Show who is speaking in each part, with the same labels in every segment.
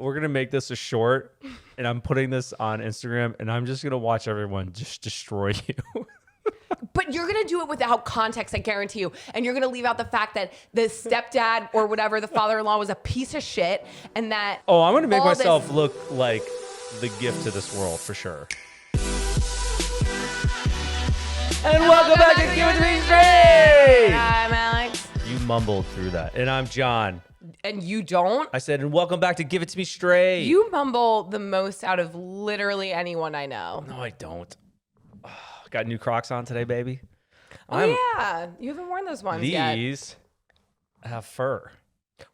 Speaker 1: we're gonna make this a short, and I'm putting this on Instagram, and I'm just gonna watch everyone just destroy you.
Speaker 2: But you're going to do it without context, I guarantee you. And you're going to leave out the fact that the stepdad or whatever, the father-in-law was a piece of shit. And that...
Speaker 1: Oh, I'm going to make myself look like the gift to this world for sure. And welcome back to Give It To Me Straight!
Speaker 2: I'm Alex.
Speaker 1: You mumbled through that. And I'm John.
Speaker 2: And you don't?
Speaker 1: I said, and welcome back to Give It To Me Straight.
Speaker 2: You mumble the most out of literally anyone I know.
Speaker 1: No, I don't. Got new Crocs on today, baby.
Speaker 2: Yeah. You haven't worn those ones yet.
Speaker 1: These have fur.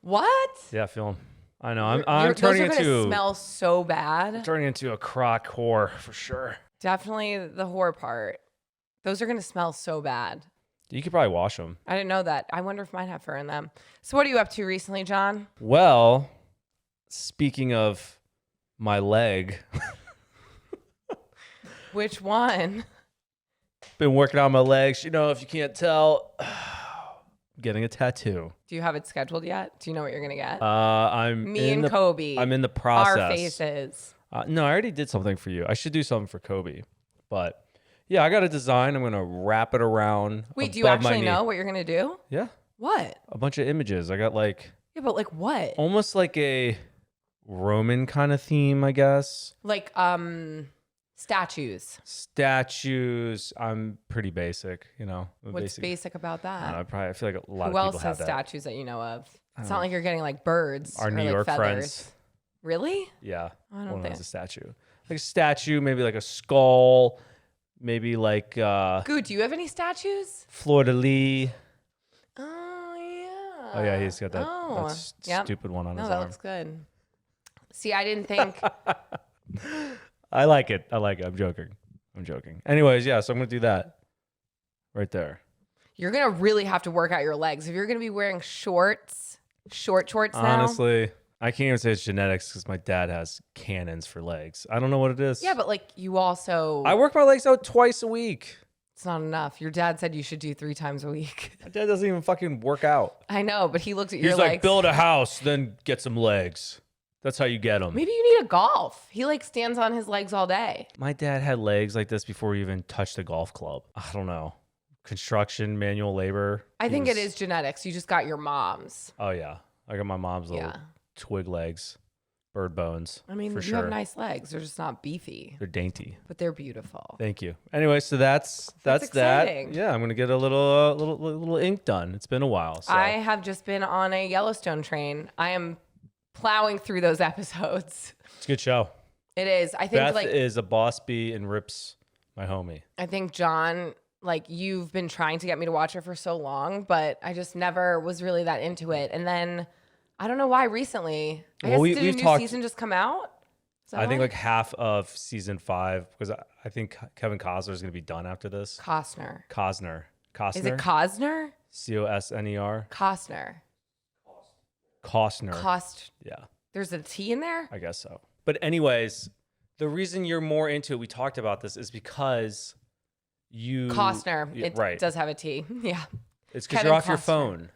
Speaker 2: What?
Speaker 1: Yeah, I feel them. I know. I'm
Speaker 2: those
Speaker 1: turning
Speaker 2: are gonna
Speaker 1: into
Speaker 2: smell so bad.
Speaker 1: turning into a Croc whore for sure.
Speaker 2: Definitely the whore part. Those are going to smell so bad.
Speaker 1: You could probably wash them.
Speaker 2: I didn't know that. I wonder if mine have fur in them. So what are you up to recently, John?
Speaker 1: Well, speaking of my leg,
Speaker 2: Which one?
Speaker 1: been working on my legs. You know, if you can't tell, getting a tattoo.
Speaker 2: Do you have it scheduled yet? Do you know what you're going to get?
Speaker 1: I'm
Speaker 2: Kobe.
Speaker 1: I'm in the process.
Speaker 2: Our faces.
Speaker 1: No, I already did something for you. I should do something for Kobe. But yeah, I got a design. I'm going to wrap it around.
Speaker 2: Wait, do you actually know what you're going to do?
Speaker 1: Yeah.
Speaker 2: What?
Speaker 1: A bunch of images. I got like...
Speaker 2: Yeah, but like what?
Speaker 1: Almost like a Roman kind of theme, I guess.
Speaker 2: Like statues.
Speaker 1: Statues. I'm pretty basic, you know.
Speaker 2: What's basic about that?
Speaker 1: I feel like a lot
Speaker 2: Who
Speaker 1: of
Speaker 2: else
Speaker 1: people have
Speaker 2: has
Speaker 1: that.
Speaker 2: statues that you know of? It's not like you're getting like birds
Speaker 1: Our
Speaker 2: or
Speaker 1: New
Speaker 2: like
Speaker 1: York
Speaker 2: feathers.
Speaker 1: friends.
Speaker 2: Really?
Speaker 1: Yeah.
Speaker 2: I don't
Speaker 1: One of
Speaker 2: think.
Speaker 1: them's a statue. Like a statue, maybe like a skull, maybe like
Speaker 2: Goo, do you have any statues?
Speaker 1: fleur-de-lis.
Speaker 2: Oh yeah.
Speaker 1: Oh yeah, he's got that,
Speaker 2: Yep.
Speaker 1: stupid one on
Speaker 2: No,
Speaker 1: his
Speaker 2: that
Speaker 1: arm.
Speaker 2: looks good. See, I didn't think.
Speaker 1: I like it. I'm joking. Anyways, yeah, so I'm gonna do that right there.
Speaker 2: You're gonna really have to work out your legs if you're gonna be wearing short shorts now.
Speaker 1: Honestly, I can't even say it's genetics because my dad has cannons for legs. I don't know what it is.
Speaker 2: Yeah, but like you also,
Speaker 1: I work my legs out twice a week.
Speaker 2: it's not enough. Your dad said you should do 3 times a week.
Speaker 1: My dad doesn't even fucking work out.
Speaker 2: I know, but he looked at your
Speaker 1: He's
Speaker 2: legs.
Speaker 1: like, build a house, then get some legs. That's how you get them.
Speaker 2: Maybe you need a golf. He like stands on his legs all day.
Speaker 1: My dad had legs like this before we even touched a golf club. I don't know. Construction, manual labor.
Speaker 2: I think it is genetics. You just got your mom's.
Speaker 1: Oh, yeah. I got my mom's little
Speaker 2: Yeah.
Speaker 1: twig legs, bird bones.
Speaker 2: I mean,
Speaker 1: for
Speaker 2: you
Speaker 1: sure.
Speaker 2: have nice legs. They're just not beefy,
Speaker 1: They're dainty.
Speaker 2: but they're beautiful.
Speaker 1: Thank you. Anyway, so that's that.
Speaker 2: exciting.
Speaker 1: Yeah, I'm gonna get a little ink done. It's been a while. So.
Speaker 2: I have just been on a Yellowstone train. I am plowing through those episodes.
Speaker 1: It's a good show.
Speaker 2: It is. I think
Speaker 1: Beth
Speaker 2: like
Speaker 1: is a boss bee and Rip's my homie.
Speaker 2: I think John, like you've been trying to get me to watch it for so long, but I just never was really that into it. And then I don't know why recently. I guess did a new season just come out?
Speaker 1: I think like half of season 5 because I think Kevin Costner is gonna be done after this.
Speaker 2: Costner.
Speaker 1: Is
Speaker 2: it Costner?
Speaker 1: Cosner?
Speaker 2: Costner.
Speaker 1: Yeah.
Speaker 2: There's a T in there?
Speaker 1: I guess so. But anyways, the reason you're more into it, we talked about this, is because you...
Speaker 2: Costner.
Speaker 1: Yeah,
Speaker 2: It
Speaker 1: right.
Speaker 2: does have a T. Yeah.
Speaker 1: It's because
Speaker 2: Kevin
Speaker 1: you're off your
Speaker 2: Costner.
Speaker 1: phone.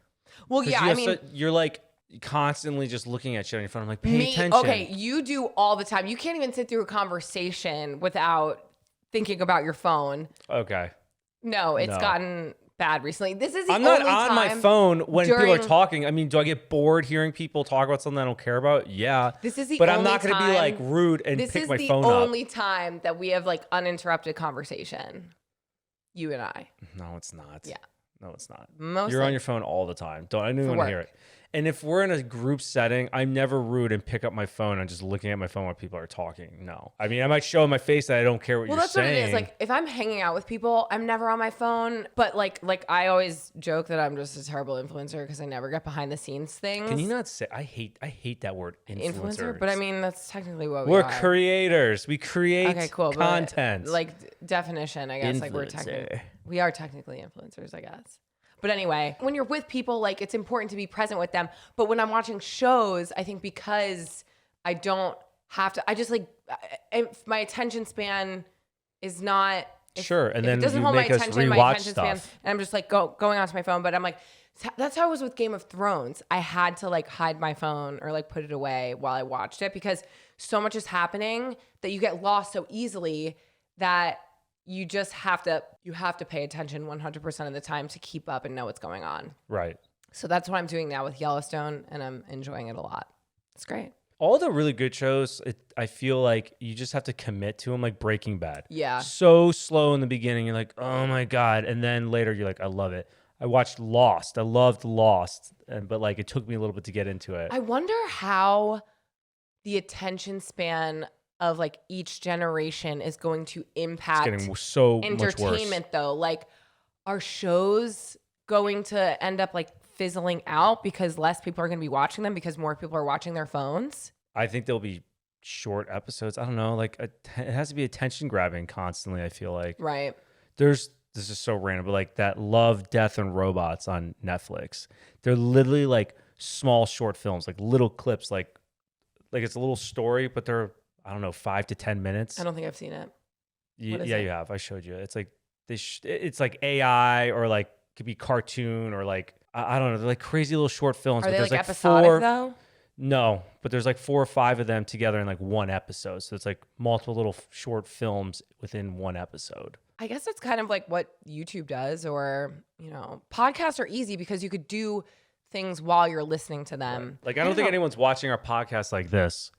Speaker 2: Well, yeah, I mean...
Speaker 1: you're like constantly just looking at shit on your phone. I'm like, pay attention.
Speaker 2: Okay, you do all the time. You can't even sit through a conversation without thinking about your phone.
Speaker 1: Okay.
Speaker 2: No, it's
Speaker 1: No.
Speaker 2: gotten bad recently. This is the
Speaker 1: I'm
Speaker 2: only
Speaker 1: not on my
Speaker 2: time
Speaker 1: phone when people are
Speaker 2: during-
Speaker 1: talking. I mean, do I get bored hearing people talk about something I don't care about? Yeah.
Speaker 2: This is the
Speaker 1: But I'm
Speaker 2: only
Speaker 1: not going to be
Speaker 2: time-
Speaker 1: like rude and
Speaker 2: This
Speaker 1: pick
Speaker 2: is
Speaker 1: my
Speaker 2: the
Speaker 1: phone up.
Speaker 2: only time that we have like uninterrupted conversation. You and I.
Speaker 1: No, it's not.
Speaker 2: Yeah.
Speaker 1: No, it's not.
Speaker 2: Mostly.
Speaker 1: You're on your phone all the time. I don't even
Speaker 2: For
Speaker 1: want to hear
Speaker 2: work.
Speaker 1: it. And if we're in a group setting, I'm never rude and pick up my phone and just looking at my phone while people are talking. No. I mean, I might show in my face that I don't care what
Speaker 2: Well,
Speaker 1: you're
Speaker 2: that's
Speaker 1: saying.
Speaker 2: what it is. Like, if I'm hanging out with people, I'm never on my phone. But like I always joke that I'm just a terrible influencer because I never get behind the scenes things.
Speaker 1: Can you not say? I hate that word, influencer.
Speaker 2: But I mean, that's technically what
Speaker 1: we're
Speaker 2: are.
Speaker 1: creators. We create
Speaker 2: Okay, cool.
Speaker 1: content.
Speaker 2: But, like definition, I guess. Like we are technically influencers, I guess. But anyway, when you're with people, like it's important to be present with them. But when I'm watching shows, I think because I don't have to, I just like, if my attention span is not.
Speaker 1: Sure, and then
Speaker 2: it doesn't
Speaker 1: you
Speaker 2: hold my
Speaker 1: make us
Speaker 2: attention, my
Speaker 1: rewatch
Speaker 2: attention span,
Speaker 1: stuff.
Speaker 2: and I'm just like going onto my phone. But I'm like That's how I was with Game of Thrones. I had to like hide my phone or like put it away while I watched it because so much is happening that you get lost so easily that you just have to pay attention 100% of the time to keep up and know what's going on.
Speaker 1: Right.
Speaker 2: So that's what I'm doing now with Yellowstone, and I'm enjoying it a lot. It's great.
Speaker 1: All the really good shows, I feel like you just have to commit to them, like Breaking Bad.
Speaker 2: Yeah.
Speaker 1: So slow in the beginning, you're like, oh my God. And then later you're like, I love it. I watched Lost. I loved Lost, but like it took me a little bit to get into it.
Speaker 2: I wonder how the attention span of like each generation is going to impact
Speaker 1: it's getting so
Speaker 2: entertainment
Speaker 1: much worse.
Speaker 2: though. Like, are shows going to end up like fizzling out because less people are going to be watching them because more people are watching their phones?
Speaker 1: I think there'll be short episodes. I don't know. Like it has to be attention grabbing constantly, I feel like.
Speaker 2: Right.
Speaker 1: This is so random, but like that Love, Death, and Robots on Netflix. They're literally like small short films, like little clips, like it's a little story, but they're, I don't know, 5 to 10 minutes.
Speaker 2: I don't think I've seen it.
Speaker 1: You have. I showed you. It's like it's like AI or like could be cartoon or like I don't know. They're like crazy little short films.
Speaker 2: Are
Speaker 1: but
Speaker 2: they
Speaker 1: there's
Speaker 2: like
Speaker 1: like
Speaker 2: episodic though?
Speaker 1: No, but there's like 4 or 5 of them together in like one episode. So it's like multiple little short films within one episode.
Speaker 2: I guess it's kind of like what YouTube does, or, podcasts are easy because you could do things while you're listening to them.
Speaker 1: Right. Like, I don't think anyone's watching our podcast like this.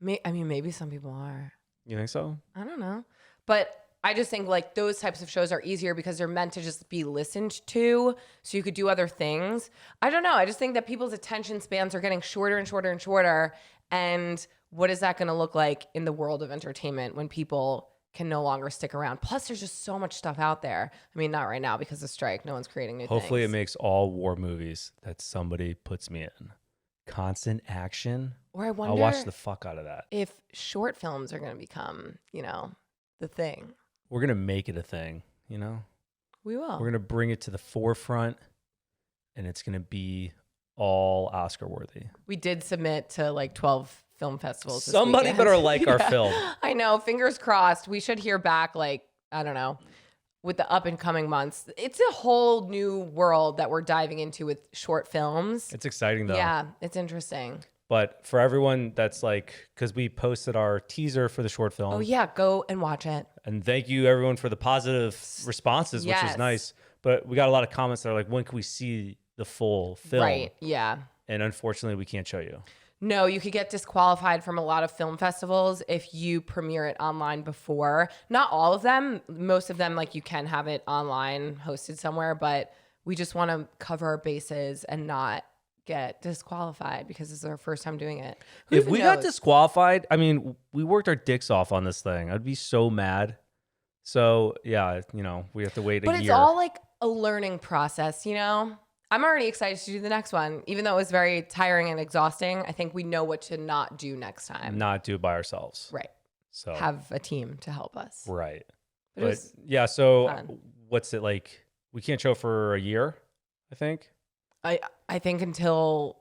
Speaker 2: Maybe some people are.
Speaker 1: You think so?
Speaker 2: I don't know. But I just think like those types of shows are easier because they're meant to just be listened to so you could do other things. I don't know. I just think that people's attention spans are getting shorter and shorter and shorter. And what is that going to look like in the world of entertainment when people can no longer stick around? Plus, there's just so much stuff out there. I mean, not right now because of strike. No one's creating new things.
Speaker 1: Hopefully it makes all war movies that somebody puts me in. Constant action.
Speaker 2: Or I wonder
Speaker 1: I'll watch the fuck out of that.
Speaker 2: if short films are going to become, the thing.
Speaker 1: We're going to make it a thing,
Speaker 2: We will.
Speaker 1: We're going to bring it to the forefront, and it's going to be all Oscar worthy.
Speaker 2: We did submit to like 12 film festivals.
Speaker 1: Somebody better like our film.
Speaker 2: I know. Fingers crossed. We should hear back, like, I don't know, with the up and coming months. It's a whole new world that we're diving into with short films.
Speaker 1: It's exciting, though.
Speaker 2: Yeah, it's interesting.
Speaker 1: But for everyone that's like, because we posted our teaser for the short film.
Speaker 2: Oh, yeah. Go and watch it.
Speaker 1: And thank you, everyone, for the positive responses, which was nice. But we got a lot of comments that are like, when can we see the full film?
Speaker 2: Right. Yeah.
Speaker 1: And unfortunately, we can't show you.
Speaker 2: No, you could get disqualified from a lot of film festivals if you premiere it online before. Not all of them. Most of them, like, you can have it online hosted somewhere, but we just want to cover our bases and not get disqualified because this is our first time doing it.
Speaker 1: If we got disqualified, I mean, we worked our dicks off on this thing. I'd be so mad. So, yeah, we have to wait a year.
Speaker 2: But it's all like a learning process, I'm already excited to do the next one. Even though it was very tiring and exhausting, I think we know what to not do next time.
Speaker 1: Not do it by ourselves.
Speaker 2: Right.
Speaker 1: So
Speaker 2: have a team to help us.
Speaker 1: Right.
Speaker 2: But
Speaker 1: yeah, so
Speaker 2: fun.
Speaker 1: What's it like? We can't show for a year, I think.
Speaker 2: I think until,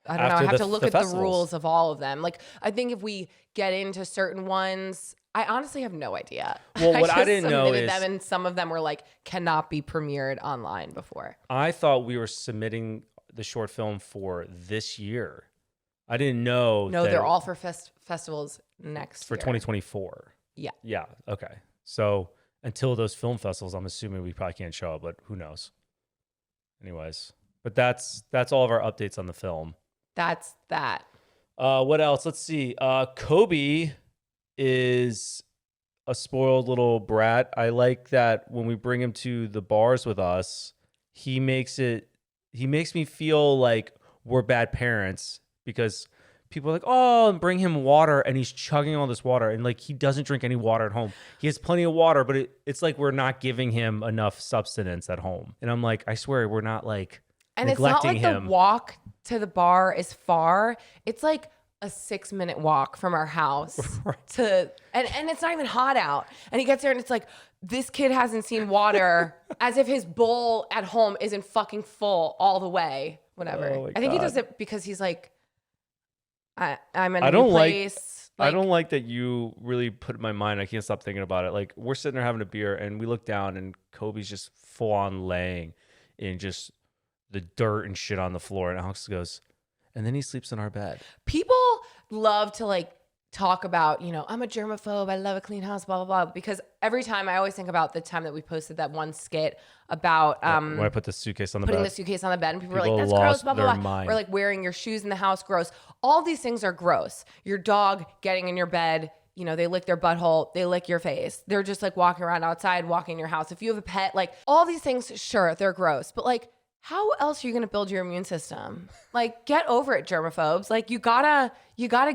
Speaker 2: I don't know, I have to look at the rules of all of them. Like, I think if we get into certain ones, I honestly have no idea.
Speaker 1: Well, what I didn't know is
Speaker 2: them, and some of them were like, cannot be premiered online before.
Speaker 1: I thought we were submitting the short film for this year. I didn't know.
Speaker 2: No, they're all for festivals next
Speaker 1: year. For 2024.
Speaker 2: Yeah.
Speaker 1: Yeah. Okay. So until those film festivals, I'm assuming we probably can't show up, but who knows? Anyways. But that's all of our updates on the film.
Speaker 2: That's that.
Speaker 1: What else? Let's see. Kobe is a spoiled little brat. I like that when we bring him to the bars with us, he makes me feel like we're bad parents because people are like, oh, and bring him water, and he's chugging all this water, and like he doesn't drink any water at home. He has plenty of water, but it's like we're not giving him enough substance at home. And I'm like, I swear we're not like.
Speaker 2: And it's not like the walk to the bar is far. It's like a 6-minute walk from our house to, and it's not even hot out. And he gets there and it's like, this kid hasn't seen water as if his bowl at home isn't fucking full all the way. Whatever.
Speaker 1: Oh
Speaker 2: I think he does it because he's like, I'm in a new place.
Speaker 1: I don't like that you really put in my mind. I can't stop thinking about it. Like we're sitting there having a beer and we look down and Kobe's just full on laying in just the dirt and shit on the floor. And Alex goes, and then he sleeps in our bed.
Speaker 2: People love to like talk about, I'm a germaphobe. I love a clean house, blah, blah, blah. Because every time I always think about the time that we posted that one skit about
Speaker 1: when I put the suitcase on the bed.
Speaker 2: Putting the suitcase on the bed and people were like, that's gross, blah, blah, blah.
Speaker 1: Mind.
Speaker 2: Or like wearing your shoes in the house, gross. All these things are gross. Your dog getting in your bed, they lick their butthole, they lick your face. They're just like walking around outside, walking in your house. If you have a pet, like all these things, sure, they're gross. But like, how else are you going to build your immune system? Like, get over it, germaphobes. Like, you gotta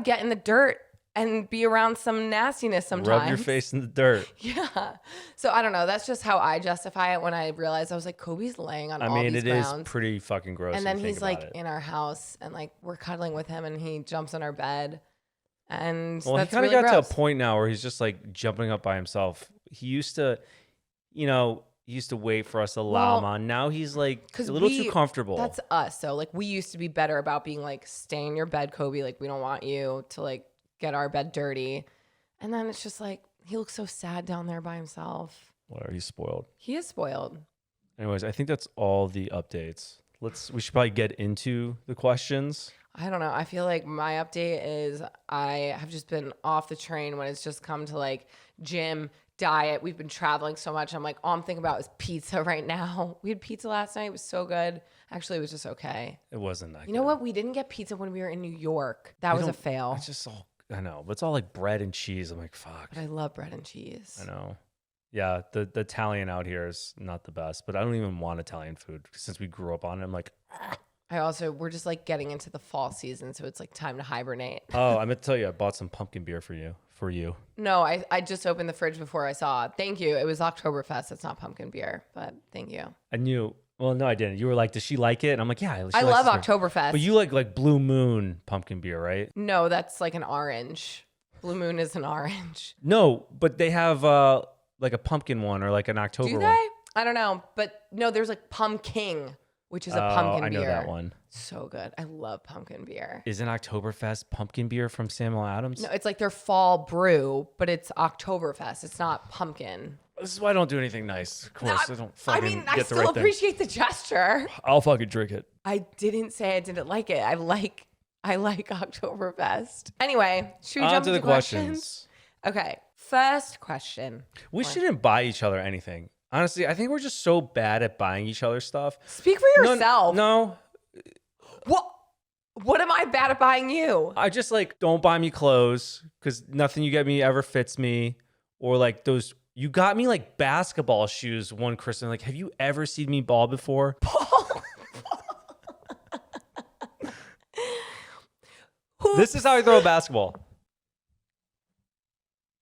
Speaker 2: get in the dirt and be around some nastiness sometimes.
Speaker 1: Rub your face in the dirt.
Speaker 2: Yeah. So I don't know. That's just how I justify it when I realized I was like, Kobe's laying on all these grounds.
Speaker 1: It is pretty fucking gross.
Speaker 2: And then he's like in our house and like we're cuddling with him and he jumps on our bed. And
Speaker 1: well,
Speaker 2: that's
Speaker 1: he kind of
Speaker 2: really
Speaker 1: got
Speaker 2: gross.
Speaker 1: to a point now where he's just like jumping up by himself. He used to, he used to wait for us to allow him on. Now he's like a little too comfortable.
Speaker 2: That's us. So like we used to be better about being like, stay in your bed, Kobe. Like we don't want you to like get our bed dirty. And then it's just like, he looks so sad down there by himself.
Speaker 1: Whatever, he's spoiled.
Speaker 2: He is spoiled.
Speaker 1: Anyways, I think that's all the updates. We should probably get into the questions.
Speaker 2: I don't know. I feel like my update is I have just been off the train when it's just come to like gym, diet. We've been traveling so much. I'm like, all I'm thinking about is pizza right now. We had pizza last night. It was so good. Actually, it was just okay.
Speaker 1: It wasn't that good.
Speaker 2: You know what? We didn't get pizza when we were in New York. That was a fail.
Speaker 1: It's just all, I know, but it's all like bread and cheese. I'm like, fuck.
Speaker 2: But I love bread and cheese.
Speaker 1: I know. Yeah, the Italian out here is not the best, but I don't even want Italian food since we grew up on it. I'm like,
Speaker 2: we're just like getting into the fall season, so it's like time to hibernate.
Speaker 1: Oh, I meant to tell you, I bought some pumpkin beer for you.
Speaker 2: No, I just opened the fridge before I saw it. Thank you. It was Oktoberfest. It's not pumpkin beer, but thank you.
Speaker 1: I knew. Well, no, I didn't. You were like, does she like it? And I'm like, yeah.
Speaker 2: I love Oktoberfest.
Speaker 1: But you like Blue Moon pumpkin beer, right?
Speaker 2: No, that's like an orange. Blue Moon is an orange.
Speaker 1: No, but they have like a pumpkin one or like an October one.
Speaker 2: Do they? I don't know. But no, there's like Pumpkin, which is a pumpkin beer.
Speaker 1: I know that one.
Speaker 2: So good. I love pumpkin beer.
Speaker 1: Isn't Oktoberfest pumpkin beer from Samuel Adams?
Speaker 2: No, it's like their fall brew, but it's Oktoberfest. It's not pumpkin.
Speaker 1: This is why I don't do anything nice. Of course, I don't fucking get the right thing.
Speaker 2: I still appreciate the gesture.
Speaker 1: I'll fucking drink it.
Speaker 2: I didn't say I didn't like it. I like Oktoberfest. Anyway, should we jump into the questions? Okay. First question.
Speaker 1: We shouldn't buy each other anything. Honestly, I think we're just so bad at buying each other stuff.
Speaker 2: Speak for yourself.
Speaker 1: No.
Speaker 2: What am I bad at buying you?
Speaker 1: I just like, don't buy me clothes because nothing you get me ever fits me. Or like those, you got me like basketball shoes one Christmas. Like, have you ever seen me ball before? This is how I throw a basketball.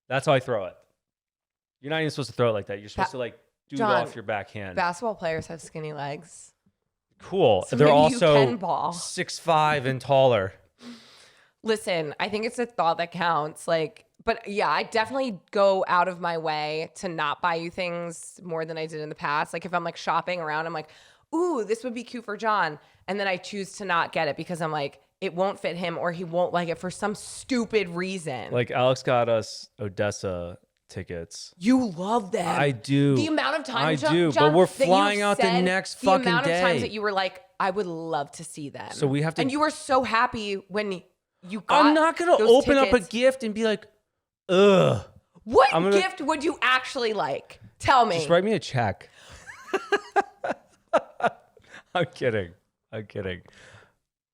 Speaker 1: That's how I throw it. You're not even supposed to throw it like that. You're supposed to like do it off your backhand.
Speaker 2: Basketball players have skinny legs.
Speaker 1: Cool.
Speaker 2: So
Speaker 1: they're
Speaker 2: maybe
Speaker 1: also
Speaker 2: you can ball.
Speaker 1: 6'5" and taller.
Speaker 2: Listen, I think it's a thought that counts. Like, but yeah, I definitely go out of my way to not buy you things more than I did in the past. Like if I'm like shopping around, I'm like, ooh, this would be cute for John. And then I choose to not get it because I'm like, it won't fit him or he won't like it for some stupid reason.
Speaker 1: Like Alex got us Odessa tickets.
Speaker 2: You love them.
Speaker 1: I do.
Speaker 2: The amount of times,
Speaker 1: John, but we're flying out the next fucking day.
Speaker 2: The amount of times that you were like, I would love to see them.
Speaker 1: So we have to.
Speaker 2: And you were so happy when you got
Speaker 1: I'm not going to open up a gift and be like, ugh.
Speaker 2: What gift would you actually like? Tell me.
Speaker 1: Just write me a check. I'm kidding.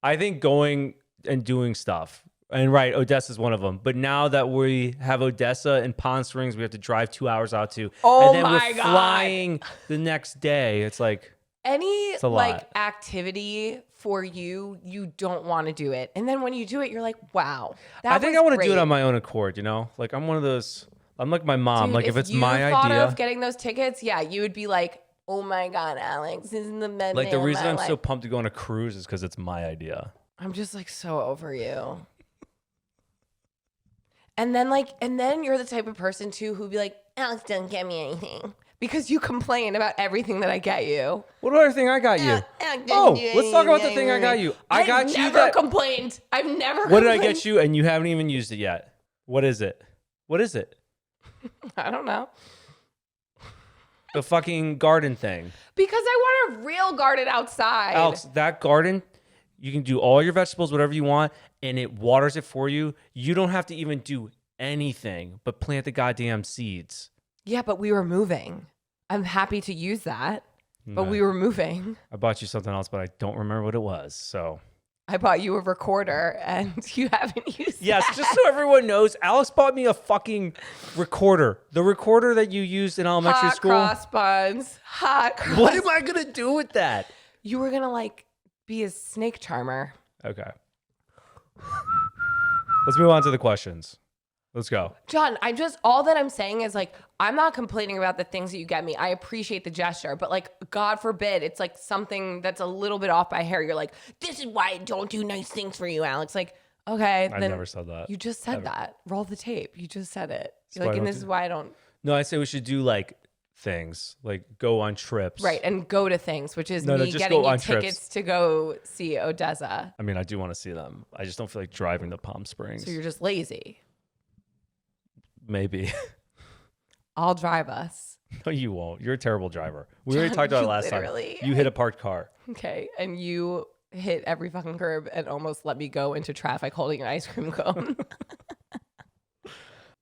Speaker 1: I think going and doing stuff. And right, Odessa's one of them. But now that we have Odessa and Palm Springs, we have to drive 2 hours out to.
Speaker 2: Oh
Speaker 1: and then
Speaker 2: my
Speaker 1: we're flying the next day. It's like
Speaker 2: any
Speaker 1: it's a
Speaker 2: like
Speaker 1: lot.
Speaker 2: Activity for you, you don't want to do it. And then when you do it, you're like, wow.
Speaker 1: I think I want to do it on my own accord, you know? Like I'm one of those, I'm like my mom.
Speaker 2: Dude,
Speaker 1: like if it's my
Speaker 2: thought
Speaker 1: idea.
Speaker 2: of getting those tickets, yeah, you would be like, oh my God, Alex, this is the best
Speaker 1: like the reason I'm
Speaker 2: life.
Speaker 1: so pumped to go on a cruise is because it's my idea.
Speaker 2: I'm just like so over you. And then you're the type of person too who'd be like, Alex, don't get me anything. Because you complain about everything that I get you.
Speaker 1: What other thing I got you? Let's talk about the thing I got you. I got you
Speaker 2: that. I've never complained. I've never
Speaker 1: What
Speaker 2: complained.
Speaker 1: did I get you and you haven't even used it yet? What is it?
Speaker 2: I don't know.
Speaker 1: The fucking garden thing.
Speaker 2: Because I want a real garden outside.
Speaker 1: Alex, that garden, you can do all your vegetables, whatever you want, and it waters it for you. You don't have to even do anything but plant the goddamn seeds.
Speaker 2: Yeah, but we were moving. I'm happy to use that, but we were moving.
Speaker 1: I bought you something else, but I don't remember what it was, so...
Speaker 2: I bought you a recorder and you haven't used it.
Speaker 1: Yes, just so everyone knows, Alex bought me a fucking recorder. The recorder that you used in elementary school.
Speaker 2: Hot cross.
Speaker 1: What am I going to do with that?
Speaker 2: You were going to like be a snake charmer.
Speaker 1: Okay. Let's move on to the questions. Let's go.
Speaker 2: Jon, all that I'm saying is like, I'm not complaining about the things that you get me. I appreciate the gesture, but like, God forbid, it's like something that's a little bit off by hair. You're like, this is why I don't do nice things for you, Alex. Like, okay.
Speaker 1: I never said that.
Speaker 2: You just said that. Roll the tape. You just said it. You're like, and this is why I don't.
Speaker 1: No, I say we should do like things, like go on trips.
Speaker 2: Right. And go to things, which is me getting you tickets to go see Odessa.
Speaker 1: I mean, I do want to see them. I just don't feel like driving to Palm Springs.
Speaker 2: So you're just lazy.
Speaker 1: Maybe.
Speaker 2: I'll drive us.
Speaker 1: No, you won't. You're a terrible driver. We already talked about it last time. You hit a parked car.
Speaker 2: Okay. And you hit every fucking curb and almost let me go into traffic holding an ice cream cone.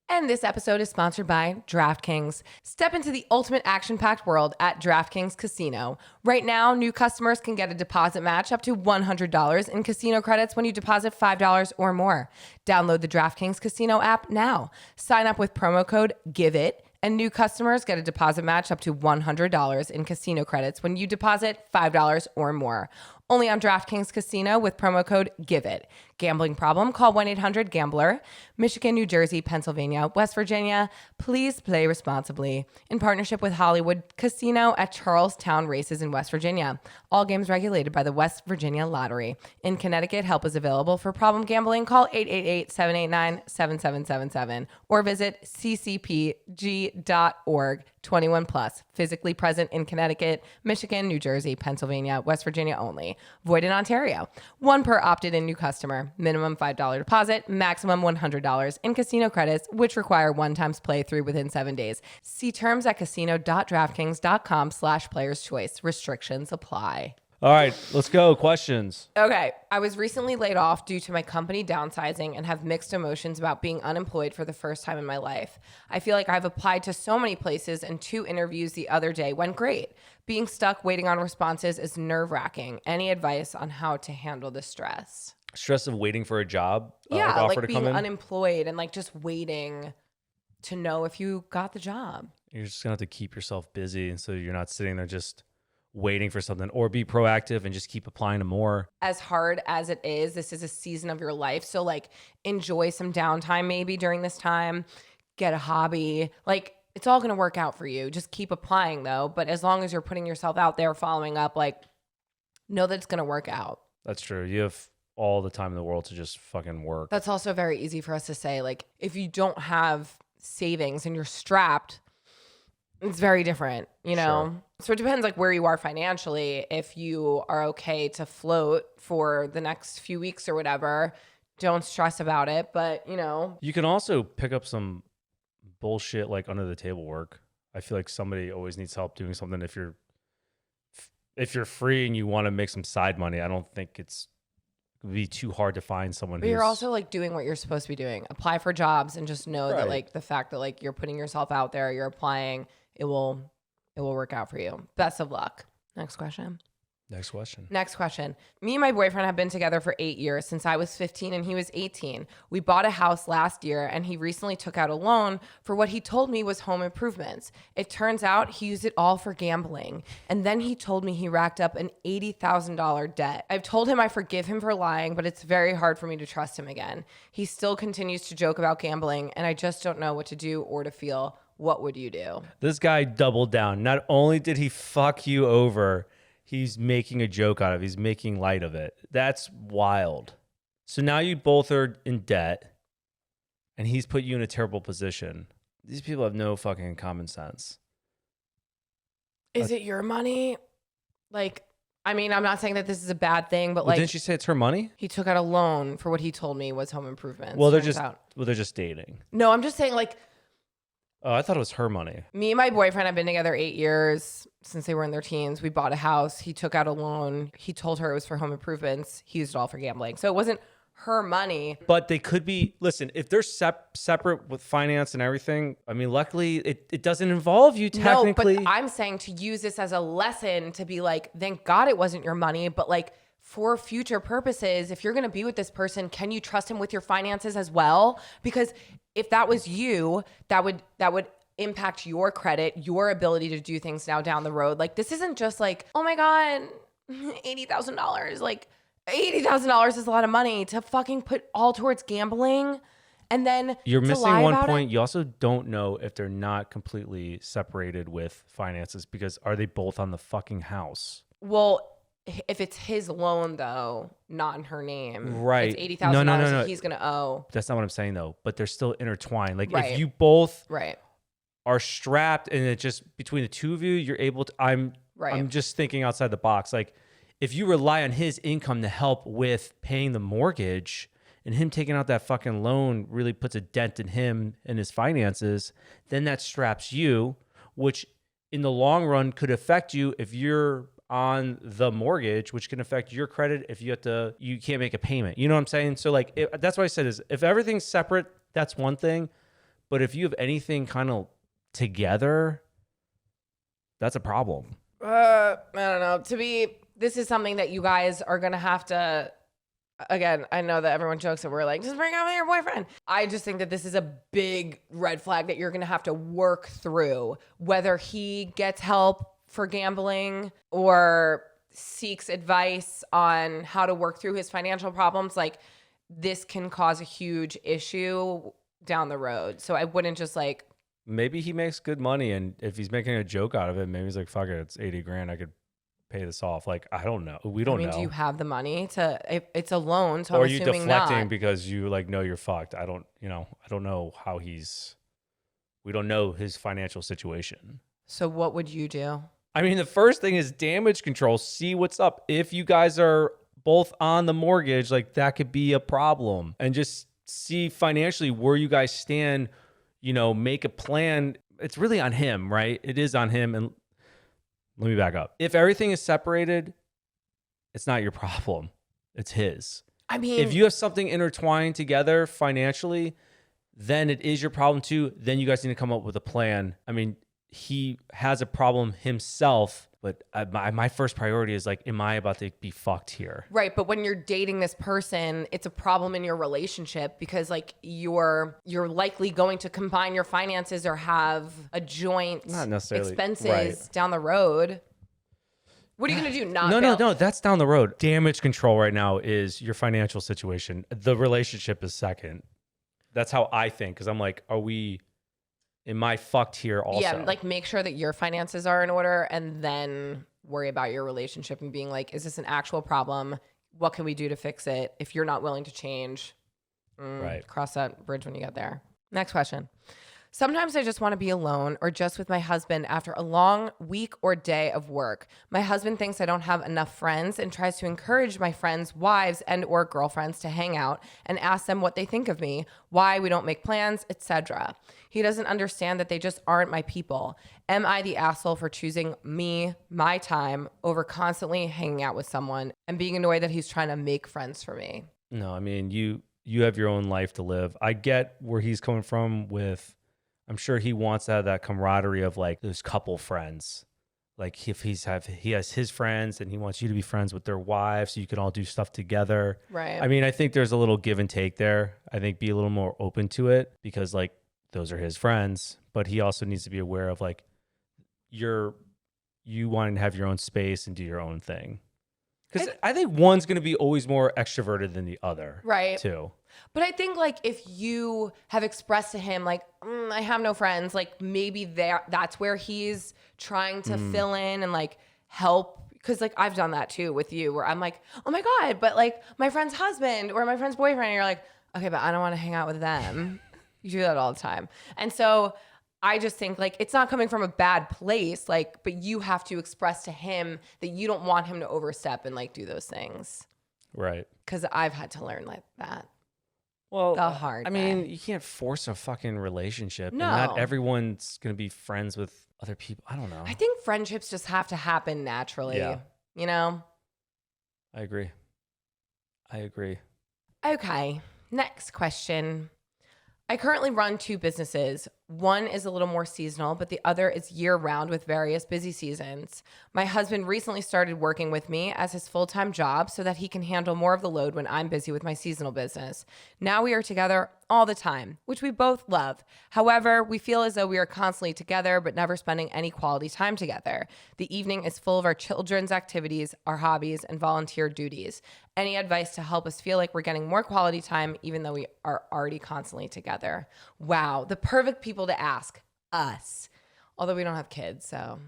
Speaker 2: And this episode is sponsored by DraftKings. Step into the ultimate action-packed world at DraftKings Casino. Right now, new customers can get a deposit match up to $100 in casino credits when you deposit $5 or more. Download the DraftKings Casino app now. Sign up with promo code GIVEIT, and new customers get a deposit match up to $100 in casino credits when you deposit $5 or more. Only on DraftKings Casino with promo code GIVEIT. Gambling problem? Call 1-800-GAMBLER. Michigan, New Jersey, Pennsylvania, West Virginia. Please play responsibly. In partnership with Hollywood Casino at Charlestown Races in West Virginia. All games regulated by the West Virginia Lottery. In Connecticut, help is available for problem gambling. Call 888-789-7777 or visit ccpg.org. 21 plus, physically present in Connecticut, Michigan, New Jersey, Pennsylvania, West Virginia only. Void in Ontario. One per opted in new customer. Minimum $5 deposit, maximum $100 in casino credits, which require one-time playthrough within 7 days. See terms at casino.draftkings.com/playerschoice. Restrictions apply.
Speaker 1: All right, let's go. Questions.
Speaker 2: Okay. I was recently laid off due to my company downsizing and have mixed emotions about being unemployed for the first time in my life. I feel like I've applied to so many places and 2 interviews the other day went great. Being stuck waiting on responses is nerve-wracking. Any advice on how to handle the stress?
Speaker 1: Stress of waiting for a job?
Speaker 2: Yeah, like being unemployed and like just waiting to know if you got the job.
Speaker 1: You're just going to have to keep yourself busy so you're not sitting there just waiting for something, or be proactive and just keep applying to more.
Speaker 2: As hard as it is, this is a season of your life. So like enjoy some downtime maybe during this time, get a hobby. Like it's all going to work out for you. Just keep applying though. But as long as you're putting yourself out there, following up, like know that it's going to work out.
Speaker 1: That's true. You have all the time in the world to just fucking work.
Speaker 2: That's also very easy for us to say. Like if you don't have savings and you're strapped, it's very different, you know? Sure. So it depends like where you are financially. If you are okay to float for the next few weeks or whatever, don't stress about it. But, you know.
Speaker 1: You can also pick up some bullshit like under the table work. I feel like somebody always needs help doing something. If you're free and you want to make some side money, I don't think it would be too hard to find someone.
Speaker 2: But you're also like doing what you're supposed to be doing. Apply for jobs and just know that like the fact that like you're putting yourself out there, you're applying, it will work out for you. Best of luck. Next question. Next question. Me and my boyfriend have been together for 8 years, since I was 15 and he was 18. We bought a house last year and he recently took out a loan for what he told me was home improvements. It turns out he used it all for gambling. And then he told me he racked up an $80,000 debt. I've told him I forgive him for lying, but it's very hard for me to trust him again. He still continues to joke about gambling and I just don't know what to do or to feel. What would you do?
Speaker 1: This guy doubled down. Not only did he fuck you over, he's making a joke out of it. He's making light of it. That's wild. So now you both are in debt and he's put you in a terrible position. These people have no fucking common sense.
Speaker 2: Is it your money? Like, I mean, I'm not saying that this is a bad thing, but like,
Speaker 1: didn't she say it's her money?
Speaker 2: He took out a loan for what he told me was home improvements.
Speaker 1: Well, they're just dating.
Speaker 2: No, I'm just saying like,
Speaker 1: Oh, I thought it was her money.
Speaker 2: Me and my boyfriend have been together 8 years since they were in their teens. We bought a house. He took out a loan. He told her it was for home improvements. He used it all for gambling. So it wasn't her money.
Speaker 1: But they could be, listen, if they're separate with finance and everything, I mean, luckily it doesn't involve you technically.
Speaker 2: No, but I'm saying to use this as a lesson to be like, thank God it wasn't your money, but like for future purposes, if you're going to be with this person, can you trust him with your finances as well? Because if that was you, that would impact your credit, your ability to do things now down the road. Like this isn't just like, oh my God, $80,000. Like $80,000 is a lot of money to fucking put all towards gambling. And then
Speaker 1: you're missing one point. You also don't know if they're not completely separated with finances because are they both on the fucking house?
Speaker 2: Well, if it's his loan though, not in her name,
Speaker 1: right?
Speaker 2: It's $80,000 that he's gonna owe.
Speaker 1: That's not what I'm saying though. But they're still intertwined. Like if you both are strapped and it just between the two of you, you're able to. I'm just thinking outside the box. Like if you rely on his income to help with paying the mortgage, and him taking out that fucking loan really puts a dent in him and his finances, then that straps you, which in the long run could affect you if you're on the mortgage, which can affect your credit if you can't make a payment. You know what I'm saying? So like, that's what I said is if everything's separate, that's one thing. But if you have anything kind of together, that's a problem.
Speaker 2: I don't know. This is something that you guys are going to have to, again, I know that everyone jokes that we're like, just break up with your boyfriend. I just think that this is a big red flag that you're going to have to work through, whether he gets help for gambling or seeks advice on how to work through his financial problems. Like this can cause a huge issue down the road. So I wouldn't just like.
Speaker 1: Maybe he makes good money and if he's making a joke out of it, maybe he's like, fuck it, it's $80,000. I could pay this off. Like, I don't know. We don't know.
Speaker 2: Do you have the money it's a loan. So
Speaker 1: or
Speaker 2: I'm
Speaker 1: are you
Speaker 2: assuming
Speaker 1: deflecting
Speaker 2: not.
Speaker 1: because you like, know you're fucked. I don't know how we don't know his financial situation.
Speaker 2: So what would you do?
Speaker 1: I mean, the first thing is damage control. See what's up. If you guys are both on the mortgage, like that could be a problem. And just see financially where you guys stand, make a plan. It's really on him, right? It is on him. And let me back up. If everything is separated, it's not your problem. It's his.
Speaker 2: I mean,
Speaker 1: if you have something intertwined together financially, then it is your problem too. Then you guys need to come up with a plan. I mean, he has a problem himself, but my first priority is like, am I about to be fucked here?
Speaker 2: Right, but when you're dating this person, it's a problem in your relationship because like you're likely going to combine your finances or have a joint
Speaker 1: not necessarily
Speaker 2: expenses down the road. What are you going to do?
Speaker 1: No, that's down the road. Damage control right now is your financial situation. The relationship is second. That's how I think because I'm like, am I fucked here also?
Speaker 2: Yeah, like make sure that your finances are in order and then worry about your relationship and being like, is this an actual problem? What can we do to fix it? If you're not willing to change, cross that bridge when you get there. Next question. Sometimes I just want to be alone or just with my husband after a long week or day of work. My husband thinks I don't have enough friends and tries to encourage my friends' wives and or girlfriends to hang out and ask them what they think of me, why we don't make plans, etc. He doesn't understand that they just aren't my people. Am I the asshole for choosing me, my time, over constantly hanging out with someone and being annoyed that he's trying to make friends for me?
Speaker 1: No, I mean, you have your own life to live. I get where he's coming from with... I'm sure he wants to have that camaraderie of like those couple friends. Like if he has his friends and he wants you to be friends with their wives so you can all do stuff together.
Speaker 2: Right.
Speaker 1: I mean, I think there's a little give and take there. I think be a little more open to it because like those are his friends, but he also needs to be aware of like you wanting to have your own space and do your own thing. Because I think one's going to be always more extroverted than the other.
Speaker 2: Right.
Speaker 1: Too.
Speaker 2: But I think like if you have expressed to him like, I have no friends, like maybe that's where he's trying to fill in and like help. Because like I've done that too with you where I'm like, oh my God, but like my friend's husband or my friend's boyfriend. And you're like, okay, but I don't want to hang out with them. You do that all the time. And so I just think like it's not coming from a bad place, like, but you have to express to him that you don't want him to overstep and like do those things.
Speaker 1: Right.
Speaker 2: Because I've had to learn like that.
Speaker 1: Well,
Speaker 2: the hard
Speaker 1: I mean,
Speaker 2: way.
Speaker 1: you can't force a fucking relationship.
Speaker 2: No.
Speaker 1: And not everyone's going to be friends with other people. I don't know.
Speaker 2: I think friendships just have to happen naturally.
Speaker 1: Yeah.
Speaker 2: You know?
Speaker 1: I agree.
Speaker 2: Okay. Next question. I currently run 2 businesses. One is a little more seasonal, but the other is year-round with various busy seasons. My husband recently started working with me as his full-time job so that he can handle more of the load when I'm busy with my seasonal business. Now we are together all the time, which we both love. However, we feel as though we are constantly together but never spending any quality time together. The evening is full of our children's activities, our hobbies, and volunteer duties. Any advice to help us feel like we're getting more quality time even though we are already constantly together? Wow, the perfect people to ask, us. Although we don't have kids, so.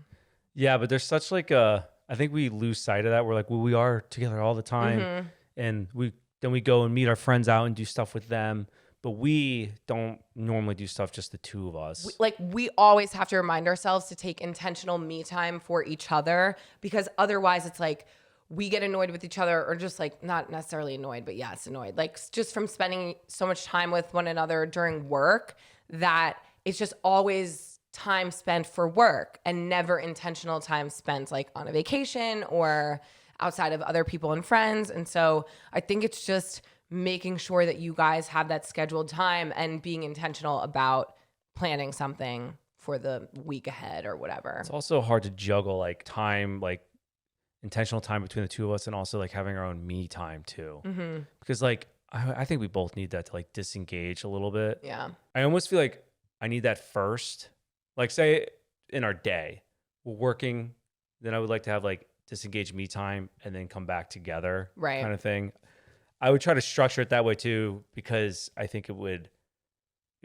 Speaker 1: Yeah, but there's such like I think we lose sight of that. We're like, well, we are together all the time. And we go and meet our friends out and do stuff with them. But we don't normally do stuff just the two of us.
Speaker 2: We always have to remind ourselves to take intentional me time for each other, because otherwise it's like we get annoyed with each other, or just like not necessarily annoyed, but yes, annoyed. Like just from spending so much time with one another during work that it's just always time spent for work and never intentional time spent like on a vacation or outside of other people and friends. And so I think it's just making sure that you guys have that scheduled time and being intentional about planning something for the week ahead or whatever.
Speaker 1: It's also hard to juggle like time, like intentional time between the two of us, and also like having our own me time too. Because like I think we both need that to like disengage a little bit.
Speaker 2: Yeah.
Speaker 1: I almost feel like I need that first. Like say in our day, we're working, then I would like to have like disengage me time and then come back together,
Speaker 2: right,
Speaker 1: kind of thing. I would try to structure it that way too, because I think it would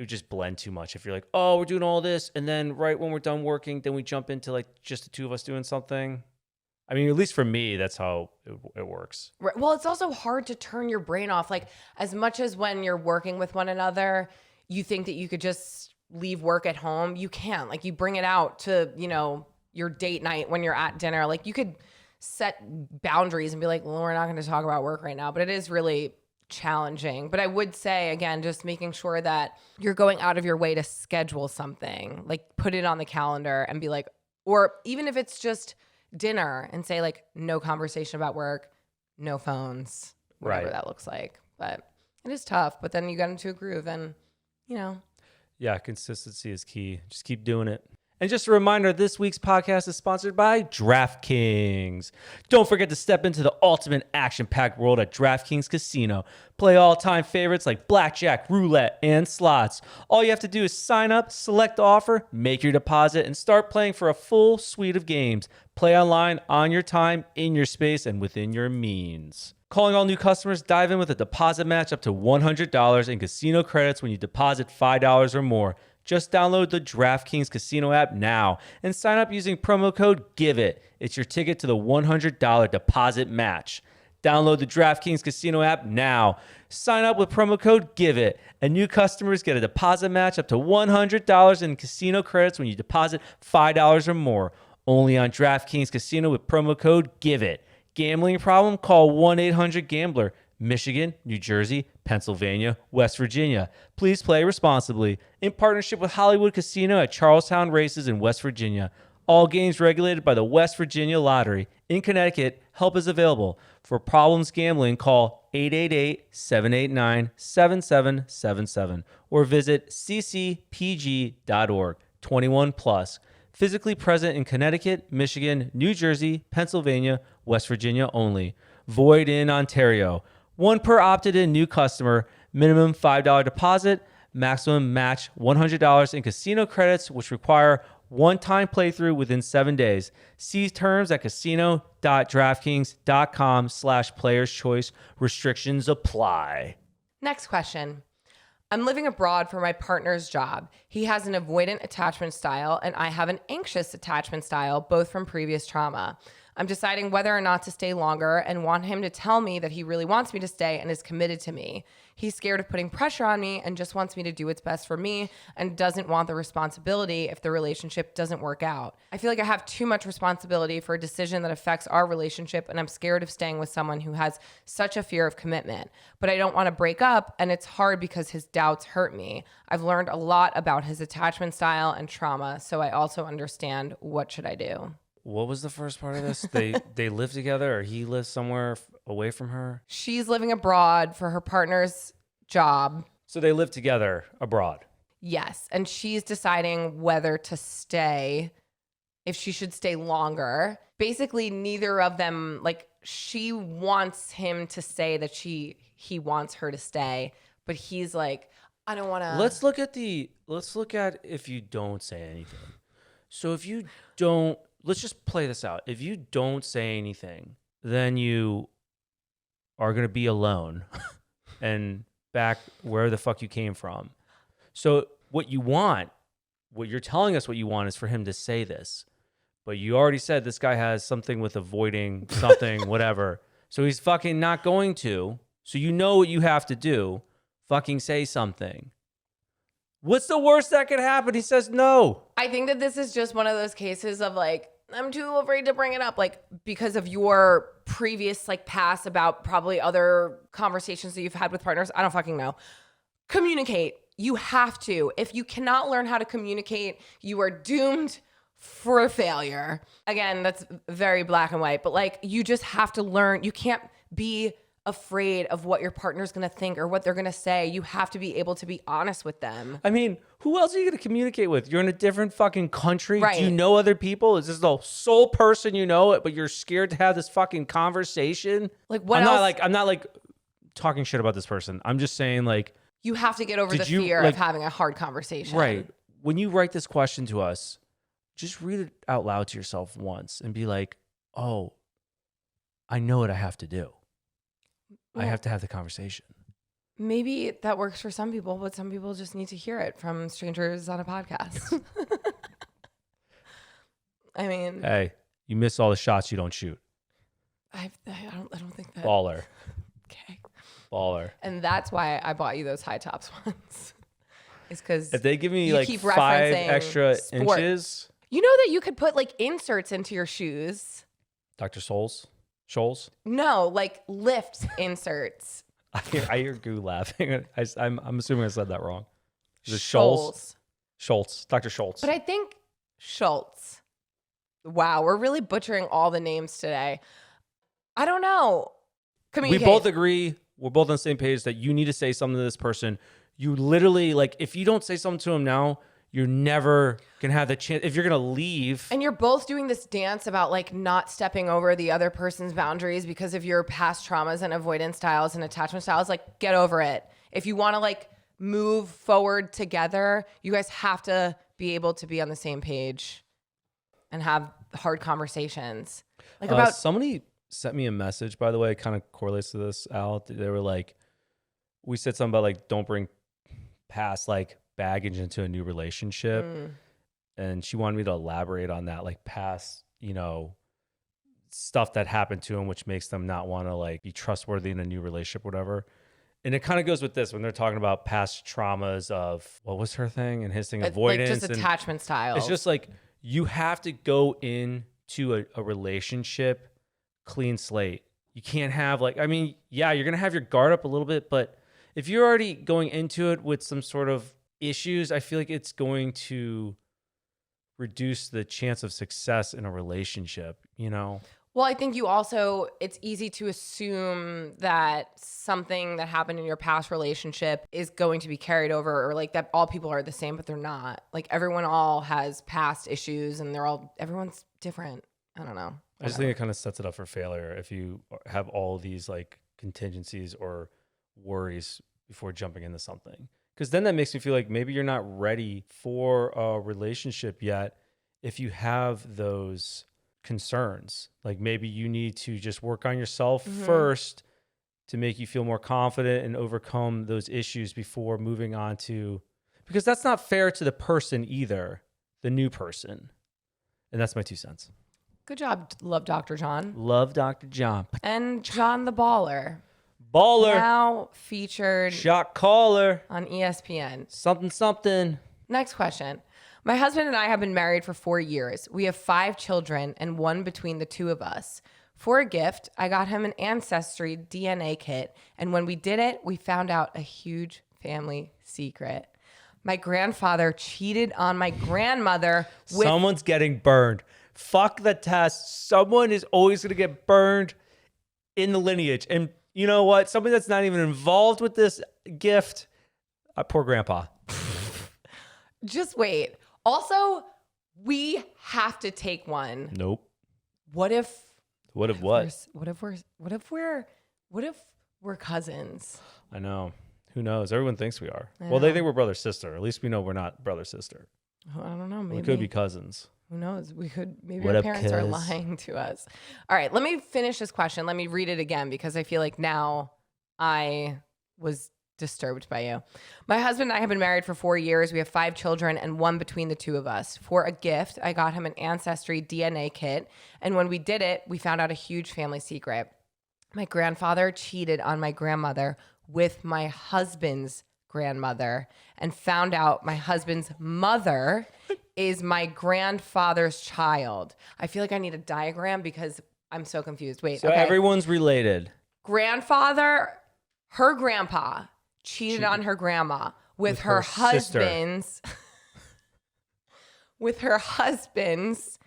Speaker 1: just blend too much. If you're like, oh, we're doing all this, and then right when we're done working, then we jump into like just the two of us doing something. I mean, at least for me, that's how it works.
Speaker 2: Right. Well, it's also hard to turn your brain off. Like as much as when you're working with one another, you think that you could just leave work at home. You can't. Like you bring it out to, you know, your date night when you're at dinner. Like you could set boundaries and be like, well, we're not going to talk about work right now. But it is really challenging. But I would say, again, just making sure that you're going out of your way to schedule something, like put it on the calendar and be like, or even if it's just dinner, and say like no conversation about work, no phones, whatever that looks like. But it is tough. But then you get into a groove and, you know.
Speaker 1: Yeah, consistency is key. Just keep doing it. And just a reminder, this week's podcast is sponsored by DraftKings. Don't forget to step into the ultimate action-packed world at DraftKings Casino. Play all-time favorites like blackjack, roulette, and slots. All you have to do is sign up, select the offer, make your deposit, and start playing for a full suite of games. Play online, on your time, in your space, and within your means. Calling all new customers, dive in with a deposit match up to $100 in casino credits when you deposit $5 or more. Just download the DraftKings Casino app now and sign up using promo code GIVEIT. It's your ticket to the $100 deposit match. Download the DraftKings Casino app now. Sign up with promo code GIVEIT. And new customers get a deposit match up to $100 in casino credits when you deposit $5 or more. Only on DraftKings Casino with promo code GIVEIT. Gambling problem? Call 1-800-GAMBLER. Michigan, New Jersey, Pennsylvania, West Virginia. Please play responsibly. In partnership with Hollywood Casino at Charlestown Races in West Virginia. All games regulated by the West Virginia Lottery. In Connecticut, help is available. For problems gambling, call 888-789-7777 or visit ccpg.org. 21 plus. Physically present in Connecticut, Michigan, New Jersey, Pennsylvania, West Virginia only. Void in Ontario. One per opted-in new customer, minimum $5 deposit, maximum match $100 in casino credits, which require one-time playthrough within 7 days. See terms at casino.draftkings.com/players choice. Restrictions apply.
Speaker 2: Next question. I'm living abroad for my partner's job. He has an avoidant attachment style, and I have an anxious attachment style, both from previous trauma. I'm deciding whether or not to stay longer and want him to tell me that he really wants me to stay and is committed to me. He's scared of putting pressure on me and just wants me to do what's best for me and doesn't want the responsibility if the relationship doesn't work out. I feel like I have too much responsibility for a decision that affects our relationship, and I'm scared of staying with someone who has such a fear of commitment. But I don't want to break up, and it's hard because his doubts hurt me. I've learned a lot about his attachment style and trauma, so I also understand what should I do.
Speaker 1: What was the first part of this? They live together, or he lives somewhere away from her?
Speaker 2: She's living abroad for her partner's job.
Speaker 1: So they live together abroad.
Speaker 2: Yes. And she's deciding whether to stay, if she should stay longer. Basically, neither of them, like, she wants him to say that he wants her to stay, but he's like, I don't want to.
Speaker 1: Let's look at if you don't say anything. So if you don't, let's just play this out. If you don't say anything, then you are going to be alone and back where the fuck you came from. So what you're telling us what you want is for him to say this. But you already said this guy has something with avoiding something, whatever. So he's fucking not going to. So you know what you have to do. Fucking say something. What's the worst that could happen? He says no.
Speaker 2: I think that this is just one of those cases of like, I'm too afraid to bring it up, like, because of your previous, like, past about probably other conversations that you've had with partners. I don't fucking know. Communicate. You have to. If you cannot learn how to communicate, you are doomed for failure. Again, that's very black and white, but like, you just have to learn. You can't be afraid of what your partner's going to think or what they're going to say. You have to be able to be honest with them.
Speaker 1: I mean, who else are you going to communicate with? You're in a different fucking country.
Speaker 2: Right.
Speaker 1: Do you know other people? Is this the sole person you know, but you're scared to have this fucking conversation?
Speaker 2: Like, what else?
Speaker 1: I'm not like talking shit about this person. I'm just saying, like,
Speaker 2: you have to get over the fear of having a hard conversation.
Speaker 1: Right. When you write this question to us, just read it out loud to yourself once and be like, oh, I know what I have to do. I have to have the conversation.
Speaker 2: Maybe that works for some people, but some people just need to hear it from strangers on a podcast. I mean,
Speaker 1: hey, you miss all the shots you don't shoot.
Speaker 2: I don't think that.
Speaker 1: Baller.
Speaker 2: Okay.
Speaker 1: Baller.
Speaker 2: And that's why I bought you those high tops ones. It's because
Speaker 1: if they give me like 5 extra inches,
Speaker 2: you know that you could put like inserts into your shoes.
Speaker 1: Dr. Scholl's?
Speaker 2: No, like lift inserts.
Speaker 1: I hear Goo laughing. I'm assuming I said that wrong. Is it
Speaker 2: Scholl's?
Speaker 1: Schultz. Dr. Schultz.
Speaker 2: But I think Schultz. Wow, we're really butchering all the names today. I don't know.
Speaker 1: We both agree. We're both on the same page that you need to say something to this person. You literally, like, if you don't say something to him now, you're never going to have the chance. If you're going to leave.
Speaker 2: And you're both doing this dance about like not stepping over the other person's boundaries because of your past traumas and avoidance styles and attachment styles. Like, get over it. If you want to like move forward together, you guys have to be able to be on the same page and have hard conversations. Like about
Speaker 1: somebody sent me a message, by the way, it kind of correlates to this, Al. They were like, we said something about like, don't bring past like baggage into a new relationship. And she wanted me to elaborate on that, like past, stuff that happened to them, which makes them not want to like be trustworthy in a new relationship, whatever. And it kind of goes with this when they're talking about past traumas of what was her thing and his thing, avoidance.
Speaker 2: Like just attachment styles.
Speaker 1: It's just like, you have to go into a relationship clean slate. You can't have like, I mean, yeah, you're going to have your guard up a little bit, but if you're already going into it with some sort of issues, I feel like it's going to reduce the chance of success in a relationship,
Speaker 2: Well, I think it's easy to assume that something that happened in your past relationship is going to be carried over, or like that all people are the same, but they're not. Like everyone all has past issues and everyone's different. I don't know.
Speaker 1: I just think it kind of sets it up for failure if you have all these like contingencies or worries before jumping into something. Because then that makes me feel like maybe you're not ready for a relationship yet if you have those concerns. Like maybe you need to just work on yourself first to make you feel more confident and overcome those issues before moving on to, because that's not fair to the person either, the new person. And that's my 2 cents.
Speaker 2: Good job. Love Dr. John.
Speaker 1: Love Dr. John.
Speaker 2: And John the Baller.
Speaker 1: Baller.
Speaker 2: Now featured.
Speaker 1: Shot caller.
Speaker 2: On ESPN.
Speaker 1: Something.
Speaker 2: Next question. My husband and I have been married for 4 years. We have 5 children and 1 between the 2 of us. For a gift, I got him an Ancestry DNA kit. And when we did it, we found out a huge family secret. My grandfather cheated on my grandmother with...
Speaker 1: Someone's getting burned. Fuck the test. Someone is always going to get burned in the lineage. And you know what? Somebody that's not even involved with this gift. Poor grandpa.
Speaker 2: Just wait. Also, we have to take one.
Speaker 1: Nope.
Speaker 2: What if
Speaker 1: what?
Speaker 2: What if we're cousins?
Speaker 1: I know. Who knows? Everyone thinks we are. Well, they think we're brother sister. At least we know we're not brother sister.
Speaker 2: I don't know. Maybe
Speaker 1: we could be cousins.
Speaker 2: Who knows? We could. Maybe our parents are lying to us. All right. Let me finish this question. Let me read it again because I feel like now I was disturbed by you. My husband and I have been married for 4 years. We have 5 children and 1 between the 2 of us. For a gift, I got him an Ancestry DNA kit. And when we did it, we found out a huge family secret. My grandfather cheated on my grandmother with my husband's grandmother and found out my husband's mother is my grandfather's child. I feel like I need a diagram because I'm so confused. Wait,
Speaker 1: so everyone's related.
Speaker 2: Grandfather, her grandpa cheated on her grandma with her husband's with her husband's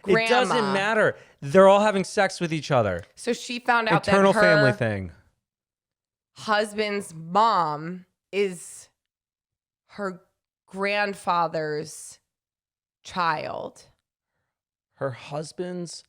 Speaker 2: grandma.
Speaker 1: It doesn't matter. They're all having sex with each other.
Speaker 2: So she found out
Speaker 1: Eternal
Speaker 2: that her
Speaker 1: family thing.
Speaker 2: Husband's mom is her grandfather's child.
Speaker 1: Her husband's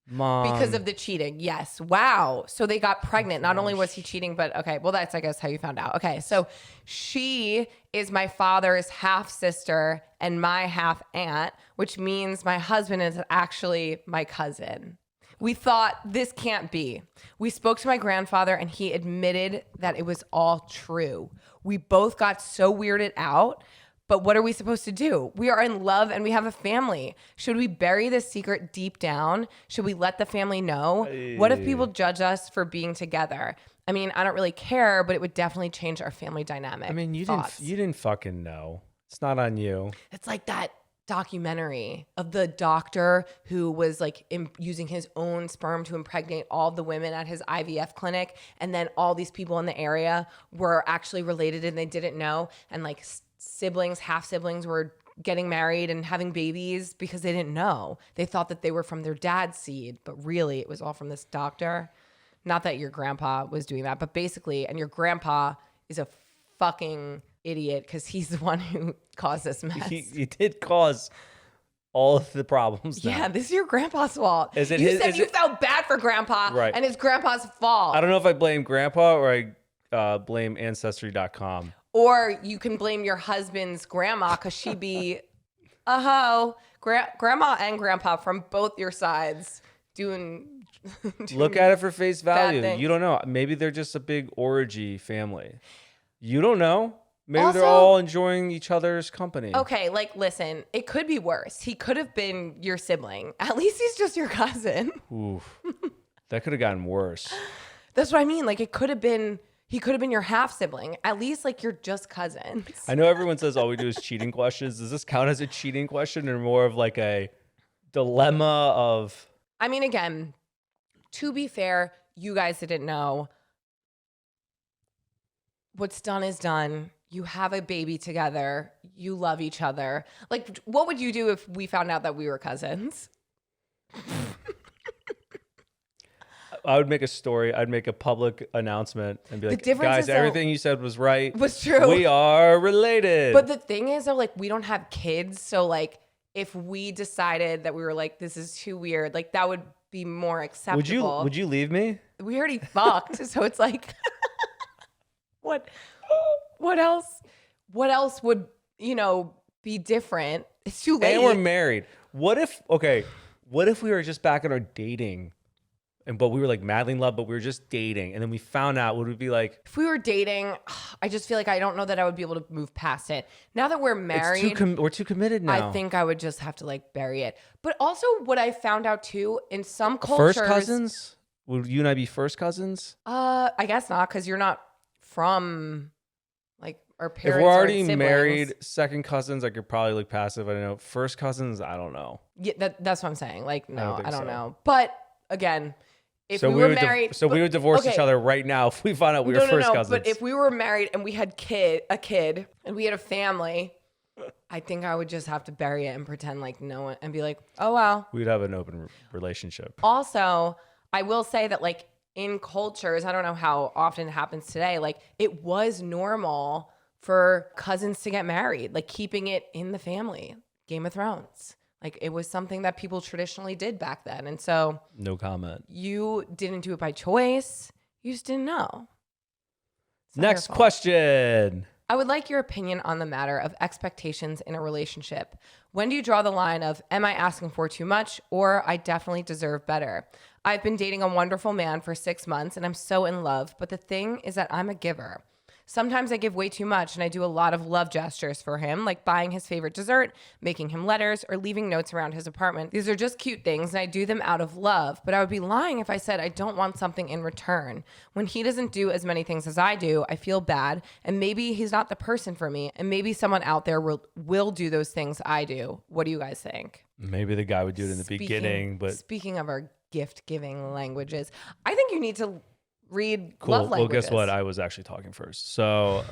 Speaker 1: mom.
Speaker 2: Because of the cheating. Yes. Wow. So they got pregnant. Not only was he cheating, but okay. Well, that's, I guess, how you found out. Okay. So she is my father's half sister and my half aunt, which means my husband is actually my cousin. We thought this can't be. We spoke to my grandfather and he admitted that it was all true. We both got so weirded out. But what are we supposed to do? We are in love and we have a family. Should we bury this secret deep down? Should we let the family know? What if people judge us for being together? I mean, I don't really care, but it would definitely change our family dynamic.
Speaker 1: I mean, you didn't fucking know. It's not on you.
Speaker 2: It's like that documentary of the doctor who was like using his own sperm to impregnate all the women at his IVF clinic. And then all these people in the area were actually related and they didn't know. And like siblings, half siblings were getting married and having babies because they didn't know. They thought that they were from their dad's seed, but really it was all from this doctor. Not that your grandpa was doing that, but basically, and your grandpa is a fucking idiot because he's the one who caused this mess.
Speaker 1: He did cause all of the problems.
Speaker 2: Yeah, this is your grandpa's fault.
Speaker 1: You said
Speaker 2: you felt bad for grandpa,
Speaker 1: right?
Speaker 2: And it's grandpa's fault.
Speaker 1: I don't know if I blame grandpa or I blame Ancestry.com.
Speaker 2: Or you can blame your husband's grandma because she'd be a hoe. Grandma and grandpa from both your sides doing
Speaker 1: Look at it for face value. You don't know. Maybe they're just a big orgy family. You don't know. Maybe also, they're all enjoying each other's company.
Speaker 2: Okay, like, listen, it could be worse. He could have been your sibling. At least he's just your cousin.
Speaker 1: Oof. That could have gotten worse.
Speaker 2: That's what I mean. Like, he could have been your half sibling. At least, like, you're just cousins.
Speaker 1: I know everyone says all we do is cheating questions. Does this count as a cheating question or more of like a dilemma of...
Speaker 2: I mean, again, to be fair, you guys didn't know. What's done is done. You have a baby together. You love each other. Like, what would you do if we found out that we were cousins?
Speaker 1: I would make a story. I'd make a public announcement and be like, guys, everything you said was right.
Speaker 2: Was true.
Speaker 1: We are related.
Speaker 2: But the thing is, though, like, we don't have kids. So, like, if we decided that we were like, this is too weird, like, that would be more acceptable.
Speaker 1: Would you leave me?
Speaker 2: We already fucked. So it's like, what else would, be different? It's too late.
Speaker 1: And we're married. What if we were just back on our dating but we were like madly in love, but we were just dating. And then we found out, would we be like,
Speaker 2: if we were dating, I just feel like I don't know that I would be able to move past it. Now that we're married,
Speaker 1: we're too committed now.
Speaker 2: I think I would just have to like bury it. But also what I found out too, in some cultures.
Speaker 1: First cousins? Would you and I be first cousins?
Speaker 2: I guess not, because you're not from like our parents.
Speaker 1: If we're already married, second cousins, I could probably look past it. I don't know. First cousins, I don't know.
Speaker 2: Yeah, that's what I'm saying. Like, no, I don't know. But again, if we were married,
Speaker 1: we would divorce each other right now if we found out we were first cousins.
Speaker 2: But if we were married and we had a kid, and we had a family, I think I would just have to bury it and pretend like no one, and be like, oh wow.
Speaker 1: We'd have an open relationship.
Speaker 2: Also, I will say that like in cultures, I don't know how often it happens today, like it was normal for cousins to get married, like keeping it in the family. Game of Thrones. Like it was something that people traditionally did back then. And so
Speaker 1: no comment.
Speaker 2: You didn't do it by choice. You just didn't know.
Speaker 1: Next question.
Speaker 2: I would like your opinion on the matter of expectations in a relationship. When do you draw the line of, am I asking for too much, or I definitely deserve better? I've been dating a wonderful man for 6 months and I'm so in love, but the thing is that I'm a giver. Sometimes I give way too much and I do a lot of love gestures for him, like buying his favorite dessert, making him letters, or leaving notes around his apartment. These are just cute things and I do them out of love, but I would be lying if I said I don't want something in return. When he doesn't do as many things as I do, I feel bad, and maybe he's not the person for me, and maybe someone out there will do those things I do. What do you guys think?
Speaker 1: Maybe the guy would do it in the beginning, but...
Speaker 2: Speaking of our gift-giving languages, I think you need to read
Speaker 1: cool.
Speaker 2: love languages.
Speaker 1: Well, guess what? I was actually talking first. So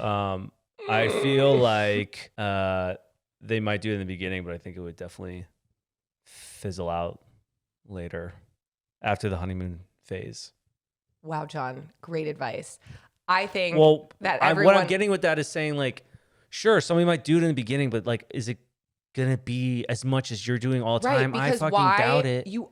Speaker 1: I feel like they might do it in the beginning, but I think it would definitely fizzle out later after the honeymoon phase.
Speaker 2: Wow, John, great advice. I think that
Speaker 1: what I'm getting with that is saying like, sure, somebody might do it in the beginning, but like, is it gonna be as much as you're doing all the time? I fucking doubt it.
Speaker 2: You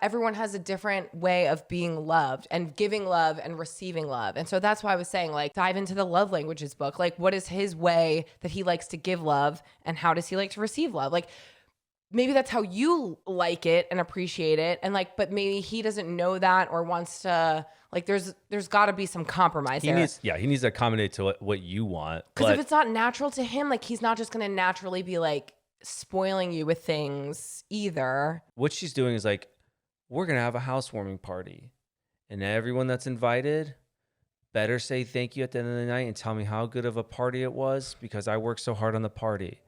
Speaker 2: everyone has a different way of being loved and giving love and receiving love. And so that's why I was saying, like, dive into the love languages book. Like, what is his way that he likes to give love, and how does he like to receive love? Like, maybe that's how you like it and appreciate it. And like, but maybe he doesn't know that or wants to, like, there's got to be some compromise there.
Speaker 1: He needs to accommodate to what you want.
Speaker 2: Because if it's not natural to him, like, he's not just going to naturally be like spoiling you with things either.
Speaker 1: What she's doing is like, we're going to have a housewarming party, and everyone that's invited better say thank you at the end of the night and tell me how good of a party it was, because I worked so hard on the party.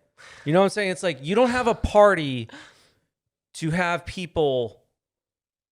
Speaker 1: You know what I'm saying? It's like, you don't have a party to have people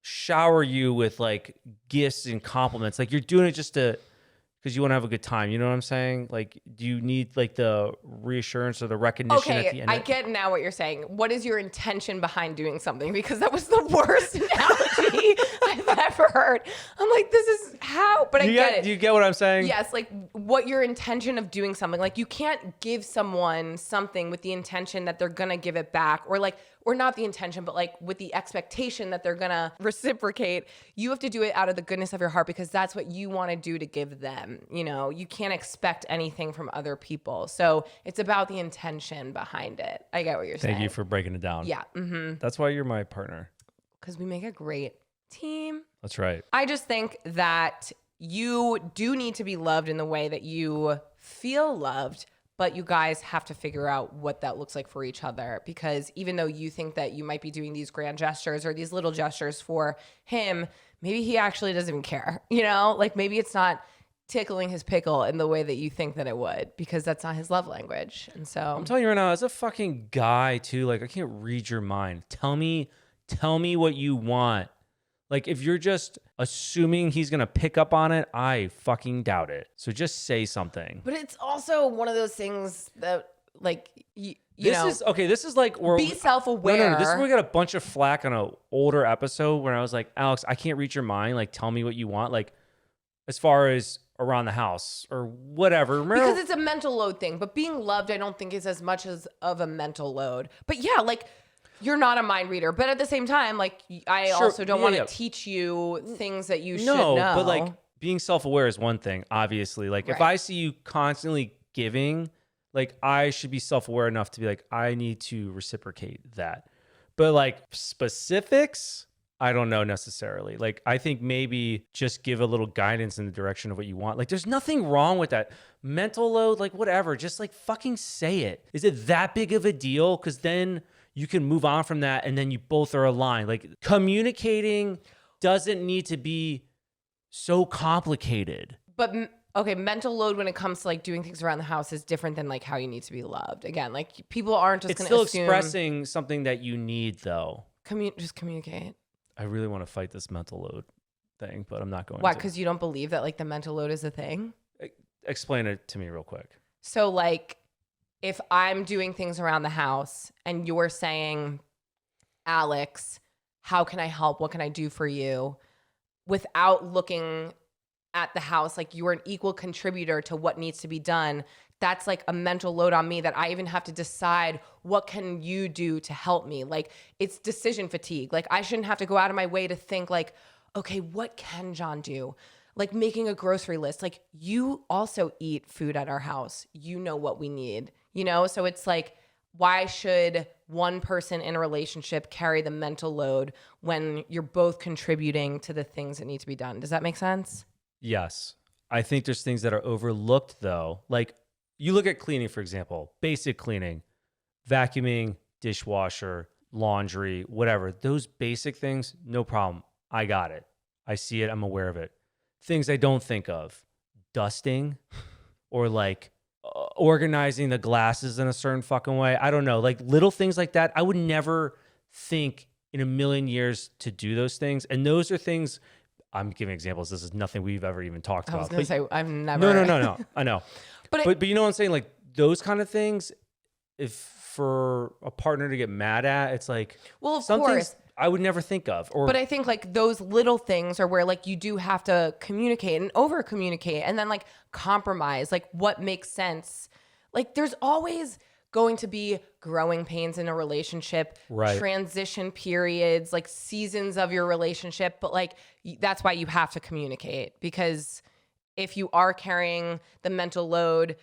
Speaker 1: shower you with like gifts and compliments. Like, you're doing it just because you want to have a good time. You know what I'm saying? Like, do you need like the reassurance or the recognition at the end?
Speaker 2: I get now what you're saying. What is your intention behind doing something? Because that was the worst analogy I've ever heard. I'm like, this is how, but I get it.
Speaker 1: Do you get what I'm saying?
Speaker 2: Yes, like what your intention of doing something. Like, you can't give someone something with the intention that they're going to give it back, or not the intention, but like with the expectation that they're gonna reciprocate. You have to do it out of the goodness of your heart, because that's what you want to do to give them. You know, you can't expect anything from other people. So it's about the intention behind it. I get what you're saying.
Speaker 1: Thank you for breaking it down.
Speaker 2: Yeah. Mm-hmm.
Speaker 1: That's why you're my partner.
Speaker 2: Because we make a great team.
Speaker 1: That's right.
Speaker 2: I just think that you do need to be loved in the way that you feel loved, but you guys have to figure out what that looks like for each other, because even though you think that you might be doing these grand gestures or these little gestures for him, maybe he actually doesn't even care, you know? Like, maybe it's not tickling his pickle in the way that you think that it would, because that's not his love language. And so
Speaker 1: I'm telling you right now, as a fucking guy too, like, I can't read your mind. Tell me what you want. Like, if you're just assuming he's going to pick up on it, I fucking doubt it. So just say something.
Speaker 2: But it's also one of those things that, like,
Speaker 1: This is like,
Speaker 2: be self-aware.
Speaker 1: No. This is where we got a bunch of flack on an older episode where I was like, Alex, I can't read your mind. Like, tell me what you want. Like, as far as around the house or whatever. Remember?
Speaker 2: Because it's a mental load thing. But being loved, I don't think is as much of a mental load. But yeah, like, you're not a mind reader, but at the same time, like, I also don't want to teach you things that you should know.
Speaker 1: No, but like, being self-aware is one thing, obviously. Like, if I see you constantly giving, like, I should be self-aware enough to be like, I need to reciprocate that. But like, specifics, I don't know necessarily. Like, I think maybe just give a little guidance in the direction of what you want. Like, there's nothing wrong with that. Mental load, like, whatever. Just like fucking say it. Is it that big of a deal? Because then you can move on from that and then you both are aligned. Like, communicating doesn't need to be so complicated.
Speaker 2: But okay, mental load when it comes to like doing things around the house is different than like how you need to be loved. Again, like people aren't just going to assume.
Speaker 1: It's still expressing something that you need, though.
Speaker 2: Just communicate.
Speaker 1: I really want to fight this mental load thing, but I'm not going to.
Speaker 2: Why? Because you don't believe that like the mental load is a thing?
Speaker 1: Explain it to me real quick.
Speaker 2: So like if I'm doing things around the house and you're saying, Alex, how can I help? What can I do for you? Without looking at the house, like you're an equal contributor to what needs to be done. That's like a mental load on me that I even have to decide what can you do to help me? Like it's decision fatigue. Like I shouldn't have to go out of my way to think like, okay, what can Jon do? Like making a grocery list. Like you also eat food at our house. You know what we need, you know? So it's like, why should one person in a relationship carry the mental load when you're both contributing to the things that need to be done? Does that make sense?
Speaker 1: Yes. I think there's things that are overlooked though. Like you look at cleaning, for example, basic cleaning, vacuuming, dishwasher, laundry, whatever. Those basic things, no problem. I got it. I see it. I'm aware of it. Things I don't think of, dusting or like organizing the glasses in a certain fucking way. I don't know. Like little things like that. I would never think in a million years to do those things. And those are things, I'm giving examples. This is nothing we've ever even talked about.
Speaker 2: I was going to say, I've never.
Speaker 1: No. I know. But you know what I'm saying? Like those kind of things, if for a partner to get mad at, it's like,
Speaker 2: well, of course.
Speaker 1: I would never think of.
Speaker 2: But I think like those little things are where like you do have to communicate and over communicate and then like compromise, like what makes sense. Like there's always going to be growing pains in a relationship,
Speaker 1: right?
Speaker 2: Transition periods, like seasons of your relationship. But like that's why you have to communicate, because if you are carrying the mental load,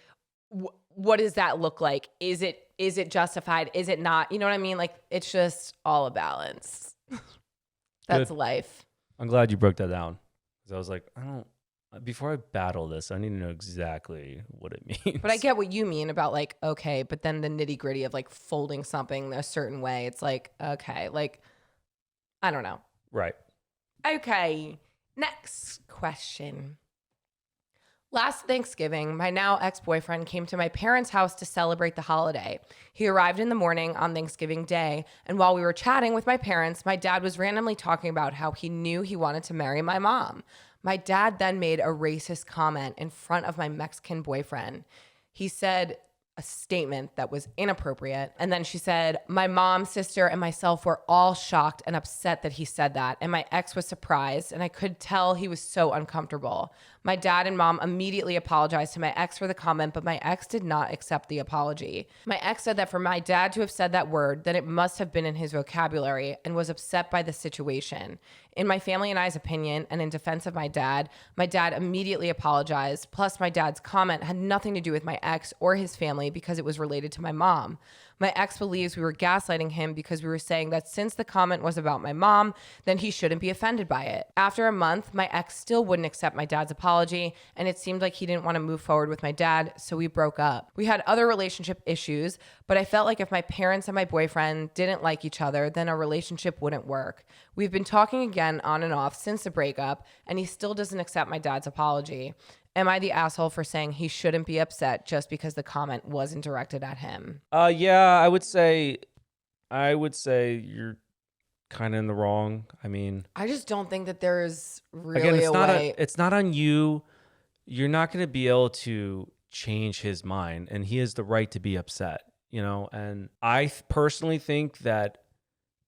Speaker 2: what does that look like? Is it justified? Is it not? You know what I mean? Like it's just all a balance. That's
Speaker 1: Good.
Speaker 2: life.
Speaker 1: I'm glad you broke that down, because I was like, before I battle this, I need to know exactly what it means.
Speaker 2: But I get what you mean about like, okay, but then the nitty gritty of like folding something a certain way. It's like, okay, like, I don't know.
Speaker 1: Right.
Speaker 2: Okay. Next question. Last Thanksgiving, my now ex-boyfriend came to my parents' house to celebrate the holiday. He arrived in the morning on Thanksgiving Day, and while we were chatting with my parents, my dad was randomly talking about how he knew he wanted to marry my mom. My dad then made a racist comment in front of my Mexican boyfriend. He said a statement that was inappropriate. And then she said, my mom, sister, and myself were all shocked and upset that he said that. And my ex was surprised, and I could tell he was so uncomfortable. My dad and mom immediately apologized to my ex for the comment, but my ex did not accept the apology. My ex said that for my dad to have said that word, then it must have been in his vocabulary, and was upset by the situation. In my family and I's opinion, and in defense of my dad immediately apologized. Plus, my dad's comment had nothing to do with my ex or his family because it was related to my mom. My ex believes we were gaslighting him because we were saying that since the comment was about my mom, then he shouldn't be offended by it. After a month, my ex still wouldn't accept my dad's apology, and it seemed like he didn't want to move forward with my dad, so we broke up. We had other relationship issues, but I felt like if my parents and my boyfriend didn't like each other, then a relationship wouldn't work. We've been talking again on and off since the breakup, and he still doesn't accept my dad's apology. Am I the asshole for saying he shouldn't be upset just because the comment wasn't directed at him?
Speaker 1: Yeah, I would say you're kind of in the wrong. I mean,
Speaker 2: I just don't think that there's really a way.
Speaker 1: It's not on you. You're not going to be able to change his mind, and he has the right to be upset, you know? And I personally think that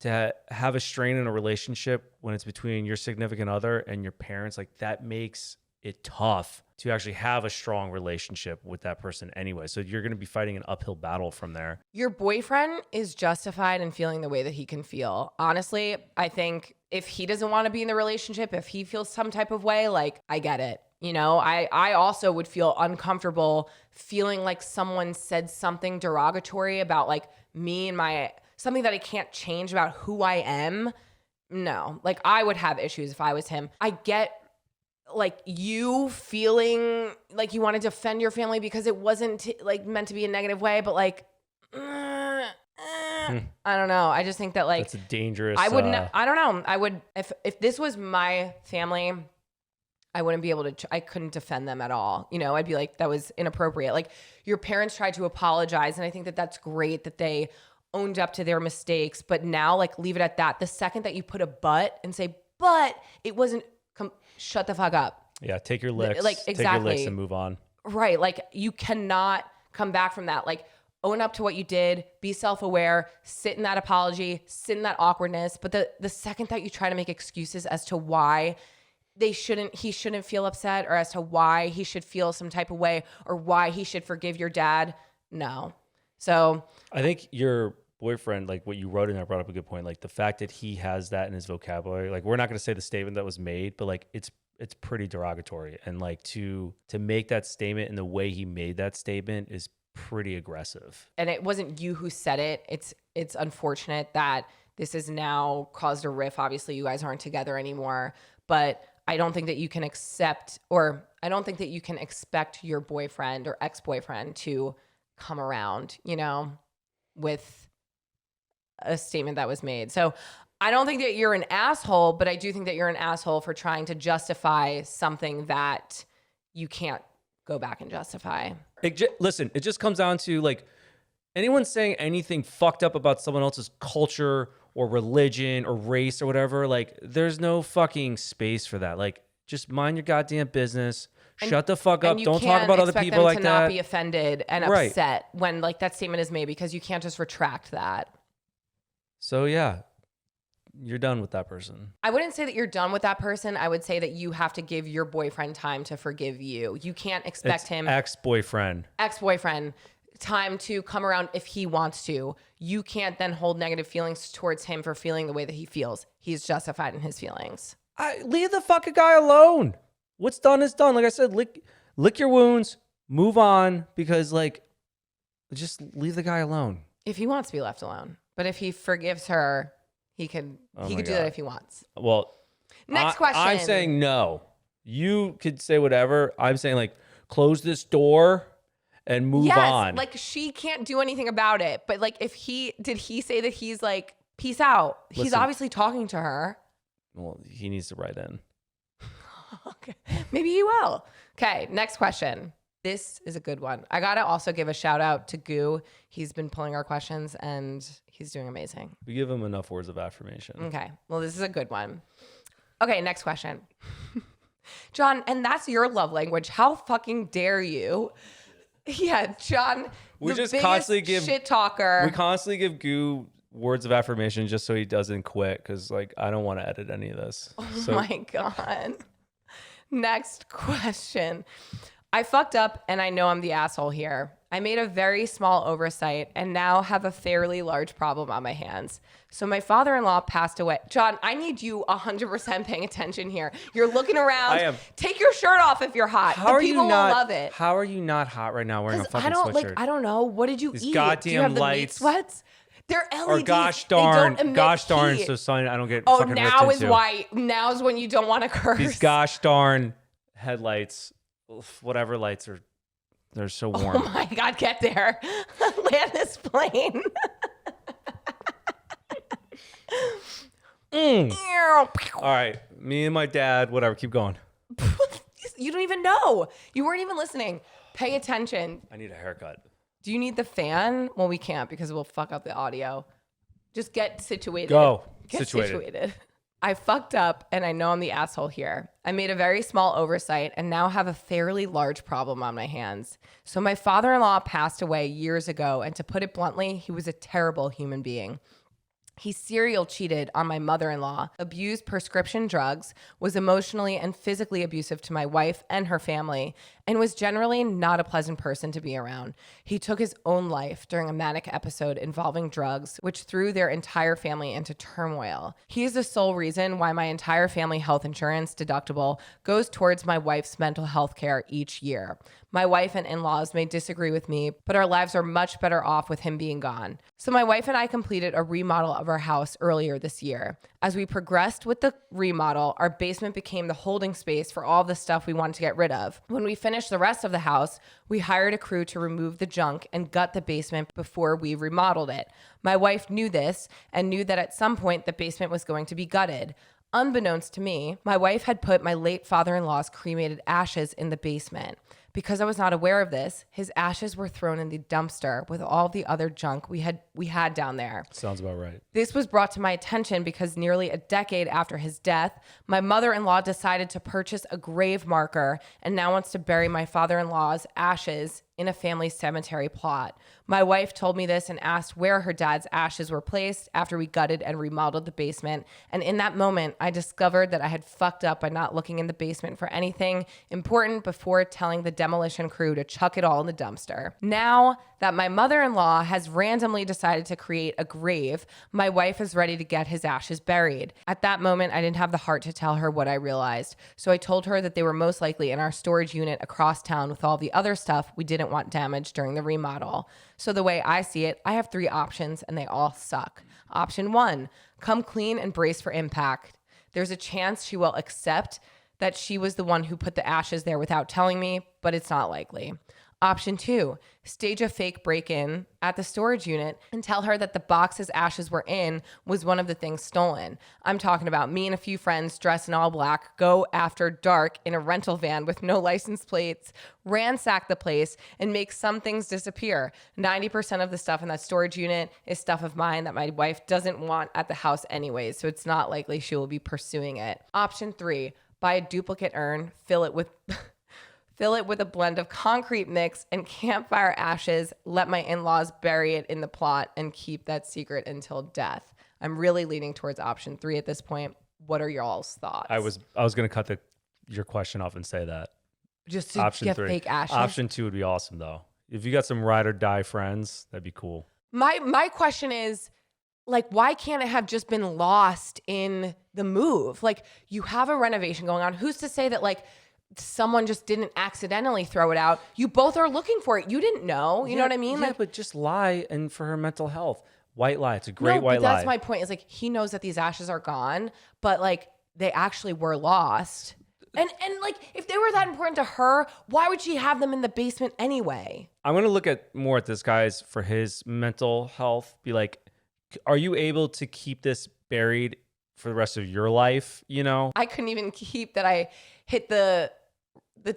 Speaker 1: to have a strain in a relationship when it's between your significant other and your parents, like that makes it tough to actually have a strong relationship with that person anyway. So you're going to be fighting an uphill battle from there.
Speaker 2: Your boyfriend is justified in feeling the way that he can feel. Honestly, I think if he doesn't want to be in the relationship, if he feels some type of way, like I get it. You know, I also would feel uncomfortable feeling like someone said something derogatory about like me and something that I can't change about who I am. no. Like, I would have issues if I was him. I get like you feeling like you want to defend your family because it wasn't like meant to be a negative way, but like, I don't know. I just think that like
Speaker 1: that's a dangerous.
Speaker 2: I wouldn't. I don't know. I would if this was my family, I wouldn't be able to. I couldn't defend them at all. You know, I'd be like, that was inappropriate. Like, your parents tried to apologize, and I think that that's great that they owned up to their mistakes. But now, like, leave it at that. The second that you put a but and say, but it wasn't. Shut the fuck up.
Speaker 1: Yeah, take your licks.
Speaker 2: Like, exactly.
Speaker 1: Take your licks and move on.
Speaker 2: Right. Like, you cannot come back from that. Like, own up to what you did, be self-aware, sit in that apology, sit in that awkwardness. But the second that you try to make excuses as to why he shouldn't feel upset, or as to why he should feel some type of way, or why he should forgive your dad, no. So
Speaker 1: I think your boyfriend, like what you wrote in there, brought up a good point. Like the fact that he has that in his vocabulary, like we're not going to say the statement that was made, but like it's pretty derogatory. And like to make that statement in the way he made that statement is pretty aggressive.
Speaker 2: And it wasn't you who said it. It's unfortunate that this has now caused a rift. Obviously, you guys aren't together anymore, but I don't think that you can expect your boyfriend or ex-boyfriend to come around, you know, with a statement that was made. So I don't think that you're an asshole, but I do think that you're an asshole for trying to justify something that you can't go back and justify.
Speaker 1: Listen, it just comes down to like anyone saying anything fucked up about someone else's culture or religion or race or whatever. Like, there's no fucking space for that. Like, just mind your goddamn business. Shut the fuck up. Don't talk about other people like that. You can't
Speaker 2: not be offended and upset when like that statement is made, because you can't just retract that.
Speaker 1: So yeah, you're done with that person.
Speaker 2: I wouldn't say that you're done with that person. I would say that you have to give your boyfriend time to forgive you. You can't expect him.
Speaker 1: Ex-boyfriend,
Speaker 2: time to come around if he wants to. You can't then hold negative feelings towards him for feeling the way that he feels. He's justified in his feelings.
Speaker 1: Leave the fucking guy alone. What's done is done. Like I said, lick your wounds, move on, because like, just leave the guy alone.
Speaker 2: If he wants to be left alone. But if he forgives her, he could do that if he wants.
Speaker 1: Well,
Speaker 2: next question.
Speaker 1: I'm saying no. You could say whatever. I'm saying like, close this door and move on.
Speaker 2: Like, she can't do anything about it. But like, did he say that he's like, peace out? He's obviously talking to her.
Speaker 1: Well, he needs to write in.
Speaker 2: Okay. Maybe he will. Okay, next question. This is a good one. I got to also give a shout out to Goo. He's been pulling our questions and he's doing amazing.
Speaker 1: We give him enough words of affirmation.
Speaker 2: Okay. Well, this is a good one. Okay, next question. Jon, and that's your love language. How fucking dare you? Yeah, Jon,
Speaker 1: we just constantly give
Speaker 2: shit talker.
Speaker 1: We constantly give Goo words of affirmation just so he doesn't quit, because like I don't want to edit any of this.
Speaker 2: Oh my God. Next question. I fucked up and I know I'm the asshole here. I made a very small oversight and now have a fairly large problem on my hands. So my father-in-law passed away. Jon, I need you 100% paying attention here. You're looking around.
Speaker 1: I am.
Speaker 2: Take your shirt off if you're hot.
Speaker 1: How are
Speaker 2: people
Speaker 1: you not,
Speaker 2: will love it.
Speaker 1: How are you not hot right now wearing a fucking sweatshirt?
Speaker 2: I don't know. What did you eat?
Speaker 1: These goddamn
Speaker 2: Do you have the
Speaker 1: lights.
Speaker 2: meat sweats? They're LEDs.
Speaker 1: Or gosh darn.
Speaker 2: Heat.
Speaker 1: So son, I don't get
Speaker 2: Oh,
Speaker 1: fucking
Speaker 2: now
Speaker 1: ripped
Speaker 2: is
Speaker 1: into.
Speaker 2: why. Now is when you don't want to curse.
Speaker 1: These gosh darn headlights, whatever lights are. They're so warm.
Speaker 2: Oh my God, get there. Land this plane.
Speaker 1: All right. Me and my dad, whatever. Keep going.
Speaker 2: You don't even know. You weren't even listening. Pay attention.
Speaker 1: I need a haircut.
Speaker 2: Do you need the fan? Well, we can't because we'll fuck up the audio. Just get situated. Get situated. I fucked up and I know I'm the asshole here. I made a very small oversight and now have a fairly large problem on my hands. So my father-in-law passed away years ago, and to put it bluntly, he was a terrible human being. He serial cheated on my mother-in-law, abused prescription drugs, was emotionally and physically abusive to my wife and her family, and was generally not a pleasant person to be around. He took his own life during a manic episode involving drugs, which threw their entire family into turmoil. He is the sole reason why my entire family health insurance deductible goes towards my wife's mental health care each year. My wife and in-laws may disagree with me, but our lives are much better off with him being gone. So my wife and I completed a remodel of our house earlier this year. As we progressed with the remodel, our basement became the holding space for all the stuff we wanted to get rid of. When we finished the rest of the house, we hired a crew to remove the junk and gut the basement before we remodeled it. My wife knew this and knew that at some point the basement was going to be gutted. Unbeknownst to me, my wife had put my late father-in-law's cremated ashes in the basement. Because I was not aware of this, his ashes were thrown in the dumpster with all the other junk we had down there.
Speaker 1: Sounds about right.
Speaker 2: This was brought to my attention because nearly a decade after his death, my mother-in-law decided to purchase a grave marker and now wants to bury my father-in-law's ashes in a family cemetery plot. My wife told me this and asked where her dad's ashes were placed after we gutted and remodeled the basement. And in that moment, I discovered that I had fucked up by not looking in the basement for anything important before telling the demolition crew to chuck it all in the dumpster. Now that my mother-in-law has randomly decided to create a grave, my wife is ready to get his ashes buried. At that moment, I didn't have the heart to tell her what I realized. So I told her that they were most likely in our storage unit across town with all the other stuff we didn't want damaged during the remodel. So the way I see it, I have 3 options and they all suck. Option 1, come clean and brace for impact. There's a chance she will accept that she was the one who put the ashes there without telling me, but it's not likely. Option 2, stage a fake break-in at the storage unit and tell her that the box his ashes were in was one of the things stolen. I'm talking about me and a few friends dressed in all black, go after dark in a rental van with no license plates, ransack the place, and make some things disappear. 90% of the stuff in that storage unit is stuff of mine that my wife doesn't want at the house anyways, so it's not likely she will be pursuing it. Option 3, buy a duplicate urn, fill it with a blend of concrete mix and campfire ashes, let my in-laws bury it in the plot, and keep that secret until death. I'm really leaning towards option 3 at this point. What are y'all's thoughts?
Speaker 1: I was going to cut your question off and say that.
Speaker 2: Just to
Speaker 1: option
Speaker 2: get
Speaker 1: 3.
Speaker 2: Fake ashes?
Speaker 1: Option 2 would be awesome, though. If you got some ride or die friends, that'd be cool.
Speaker 2: My question is, like, why can't it have just been lost in the move? Like, you have a renovation going on. Who's to say that, like, someone just didn't accidentally throw it out? You both are looking for it. You didn't know. You know what I mean?
Speaker 1: Yeah,
Speaker 2: like,
Speaker 1: but just lie and for her mental health. White lie. It's a great white
Speaker 2: lie.
Speaker 1: lie.
Speaker 2: That's my point. Is like, he knows that these ashes are gone, but like they actually were lost. And like, if they were that important to her, why would she have them in the basement anyway?
Speaker 1: I'm going to look at more at this guy's for his mental health. Be like, are you able to keep this buried for the rest of your life? You know,
Speaker 2: I couldn't even keep that. I hit the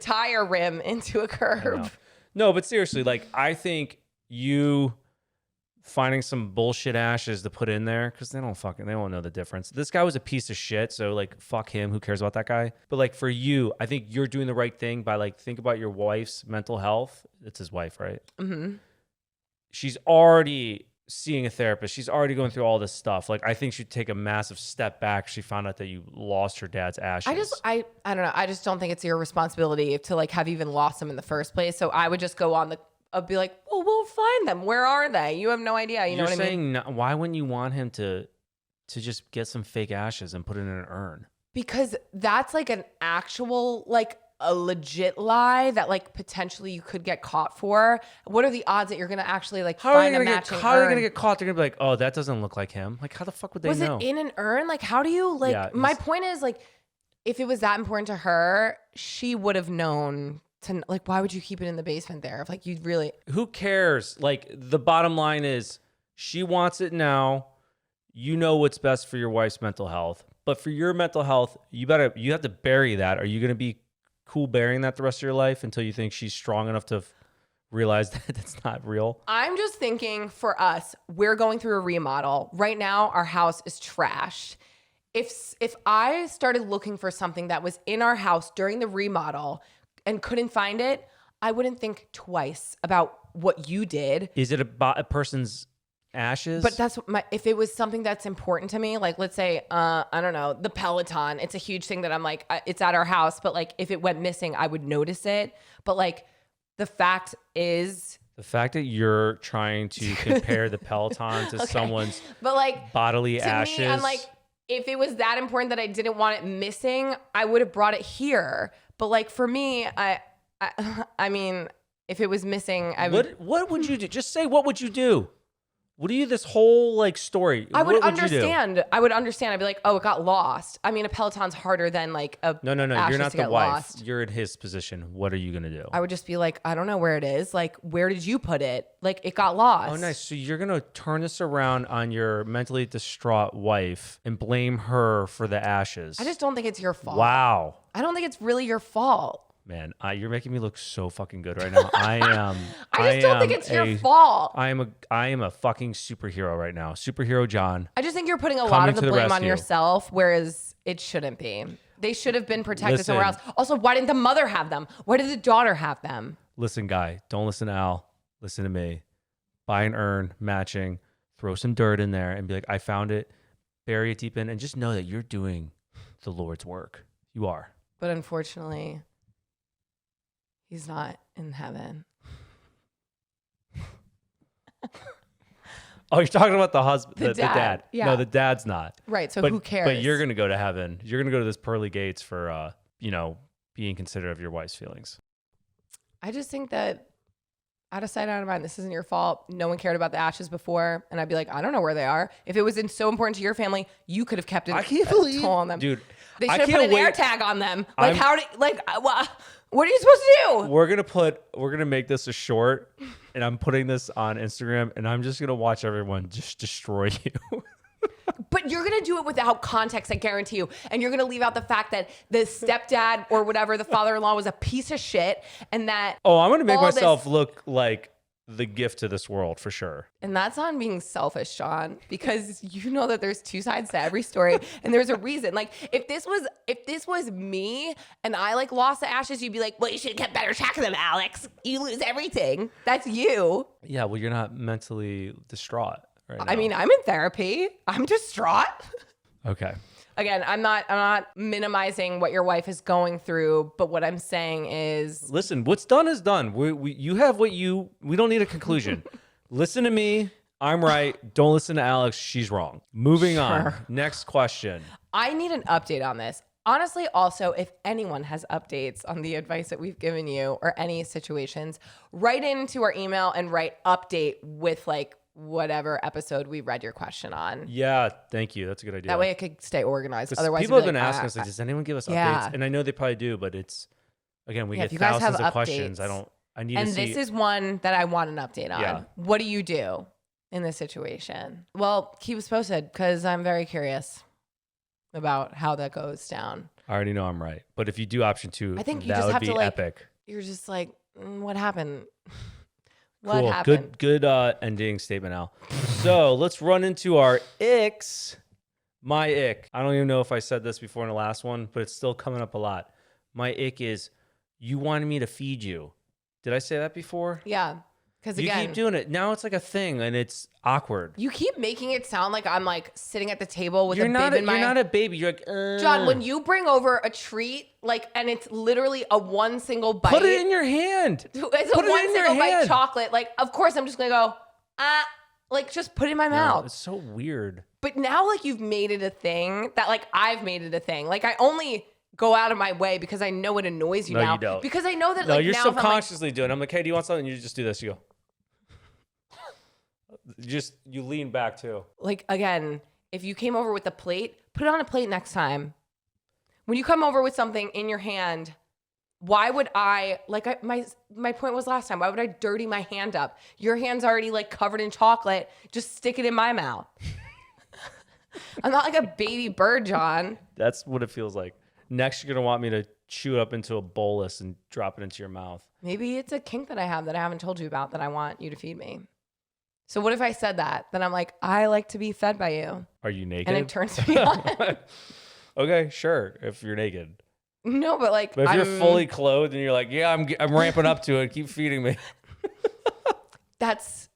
Speaker 2: tire rim into a curb.
Speaker 1: No, but seriously, like, I think you finding some bullshit ashes to put in there, because they won't know the difference. This guy was a piece of shit, so like, fuck him. Who cares about that guy? But like, for you, I think you're doing the right thing by like, think about your wife's mental health. It's his wife, right? Mm-hmm. She's already seeing a therapist. She's already going through all this stuff. Like, I think she'd take a massive step back. She found out that you lost her dad's ashes.
Speaker 2: I don't know. I just don't think it's your responsibility to like have even lost them in the first place. So I would just go on I'd be like, well, we'll find them. Where are they? You have no idea. You know what I mean?
Speaker 1: No, why wouldn't you want him to just get some fake ashes and put it in an urn?
Speaker 2: Because that's like an actual, like, a legit lie that like potentially you could get caught for. What are the odds that you're gonna actually like find a matching urn?
Speaker 1: How are they gonna get caught? They're gonna be like, oh, that doesn't look like him. Like, how the fuck would they know?
Speaker 2: Was it in an urn? Like, how do you like? Yeah, my point is, like, if it was that important to her, she would have known to, like, why would you keep it in the basement there? If like you really,
Speaker 1: who cares? Like, the bottom line is she wants it now. You know what's best for your wife's mental health, but for your mental health, you have to bury that. Are you gonna be cool burying that the rest of your life until you think she's strong enough to realize that that's not real?
Speaker 2: I'm just thinking, for us, we're going through a remodel. Right now, our house is trashed. If I started looking for something that was in our house during the remodel and couldn't find it, I wouldn't think twice about what you did.
Speaker 1: Is it a person's ashes.
Speaker 2: But that's if it was something that's important to me, like let's say, I don't know, the Peloton, it's a huge thing that I'm like, it's at our house, but like if it went missing, I would notice it. But like the fact
Speaker 1: that you're trying to compare the Peloton to someone's bodily ashes.
Speaker 2: Me, I'm like, if it was that important that I didn't want it missing, I would have brought it here. But like for me, I mean, if it was missing,
Speaker 1: What would you do? Just say, what would you do? What are you, this whole like story?
Speaker 2: I would understand. I would understand. I'd be like, oh, it got lost. I mean, a Peloton's harder than like a
Speaker 1: No.
Speaker 2: ashes
Speaker 1: You're not
Speaker 2: to
Speaker 1: the
Speaker 2: get
Speaker 1: wife.
Speaker 2: lost.
Speaker 1: You're in his position. What are you going to do?
Speaker 2: I would just be like, I don't know where it is. Like, where did you put it? Like, it got lost.
Speaker 1: Oh, nice. So you're going to turn this around on your mentally distraught wife and blame her for the ashes.
Speaker 2: I just don't think it's your fault.
Speaker 1: Wow.
Speaker 2: I don't think it's really your fault.
Speaker 1: Man, you're making me look so fucking good right now. I
Speaker 2: just don't think it's your fault.
Speaker 1: I am a fucking superhero right now. Superhero Jon.
Speaker 2: I just think you're putting a lot of the blame on yourself, whereas it shouldn't be. They should have been protected somewhere else. Also, why didn't the mother have them? Why did the daughter have them?
Speaker 1: Listen, guy, don't listen to Al. Listen to me. Buy an urn, matching, throw some dirt in there and be like, I found it, bury it deep in, and just know that you're doing the Lord's work. You are.
Speaker 2: But unfortunately, he's not in heaven.
Speaker 1: Oh, you're talking about the husband,
Speaker 2: the dad. Yeah.
Speaker 1: No, the dad's not.
Speaker 2: Right. So who cares?
Speaker 1: But you're going to go to heaven. You're going to go to this pearly gates for, being considerate of your wife's feelings.
Speaker 2: I just think that out of sight, out of mind, this isn't your fault. No one cared about the ashes before. And I'd be like, I don't know where they are. If it was so important to your family, you could have kept it.
Speaker 1: I can't believe,
Speaker 2: on them.
Speaker 1: Dude.
Speaker 2: They should have put an air tag on them. Like, what are you supposed to do?
Speaker 1: We're gonna make this a short, and I'm putting this on Instagram, and I'm just gonna watch everyone just destroy you.
Speaker 2: But you're gonna do it without context, I guarantee you. And you're gonna leave out the fact that the stepdad or whatever, the father-in-law, was a piece of shit, and that.
Speaker 1: Oh, I'm gonna make myself look like the gift to this world for sure.
Speaker 2: And that's not being selfish, Jon, because you know that there's two sides to every story and there's a reason. Like if this was me and I like lost the ashes, you'd be like, well, you should have kept better track of them, Alex. You lose everything. That's you.
Speaker 1: Yeah, well, you're not mentally distraught right now.
Speaker 2: I mean, I'm in therapy. I'm distraught.
Speaker 1: Okay.
Speaker 2: Again, I'm not minimizing what your wife is going through, but what I'm saying is,
Speaker 1: listen, what's done is done. You have we don't need a conclusion. Listen to me. I'm right. Don't listen to Alex. She's wrong. Moving on. Next question.
Speaker 2: I need an update on this. Honestly, also, if anyone has updates on the advice that we've given you or any situations, write into our email and write update with like whatever episode we read your question on.
Speaker 1: Yeah, thank you. That's a good idea.
Speaker 2: That way it could stay organized. Otherwise,
Speaker 1: people have been asking us, like, does anyone give us updates? And I know they probably do, but it's, again, we get thousands of questions. I need to see.
Speaker 2: And this is one that I want an update on.
Speaker 1: Yeah.
Speaker 2: What do you do in this situation? Well, keep us posted because I'm very curious about how that goes down.
Speaker 1: I already know I'm right. But if you do option 2,
Speaker 2: I think you
Speaker 1: that
Speaker 2: just
Speaker 1: would
Speaker 2: have
Speaker 1: be
Speaker 2: to like,
Speaker 1: epic.
Speaker 2: You're just like, what happened?
Speaker 1: What happened? Good ending statement, Al. So let's run into our icks. My ick. I don't even know if I said this before in the last one, but it's still coming up a lot. My ick is, you wanted me to feed you. Did I say that before?
Speaker 2: Yeah. Because
Speaker 1: you
Speaker 2: again,
Speaker 1: keep doing it. Now it's like a thing and it's awkward.
Speaker 2: You keep making it sound like I'm like sitting at the table with a baby in my...
Speaker 1: You're not a baby. You're like,
Speaker 2: Jon, when you bring over a treat, like, and it's literally a one single bite.
Speaker 1: Put it in your hand.
Speaker 2: It's a one single bite chocolate. Like, of course I'm just going to go, like, just put it in my mouth.
Speaker 1: It's so weird.
Speaker 2: But now, like, you've made it a thing that, like, I've made it a thing. Like, I only go out of my way because I know it annoys you now.
Speaker 1: No, you don't.
Speaker 2: Because I know that,
Speaker 1: no,
Speaker 2: like,
Speaker 1: you're
Speaker 2: now
Speaker 1: subconsciously doing it. I'm like, hey, do you want something? You just do this. You go. You lean back too.
Speaker 2: Like, again, if you came over with a plate, put it on a plate next time. When you come over with something in your hand, why would my point was last time, why would I dirty my hand up? Your hand's already like covered in chocolate. Just stick it in my mouth. I'm not like a baby bird, Jon.
Speaker 1: That's what it feels like. Next, you're going to want me to chew it up into a bolus and drop it into your mouth.
Speaker 2: Maybe it's a kink that I have that I haven't told you about that I want you to feed me. So what if I said that? Then I'm like, I like to be fed by you.
Speaker 1: Are you naked?
Speaker 2: And it turns me on.
Speaker 1: Okay, sure. If you're naked.
Speaker 2: No, but like,
Speaker 1: but if you're fully clothed and you're like, yeah, I'm ramping up to it. Keep feeding me.
Speaker 2: That's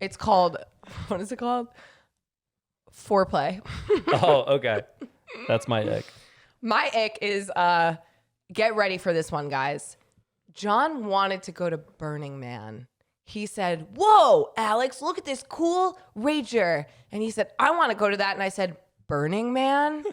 Speaker 2: It's called, what is it called? Foreplay.
Speaker 1: Oh, okay. That's my ick.
Speaker 2: My ick is, get ready for this one, guys. Jon wanted to go to Burning Man. He said, whoa, Alex, look at this cool Rager. And he said, I want to go to that. And I said, Burning Man?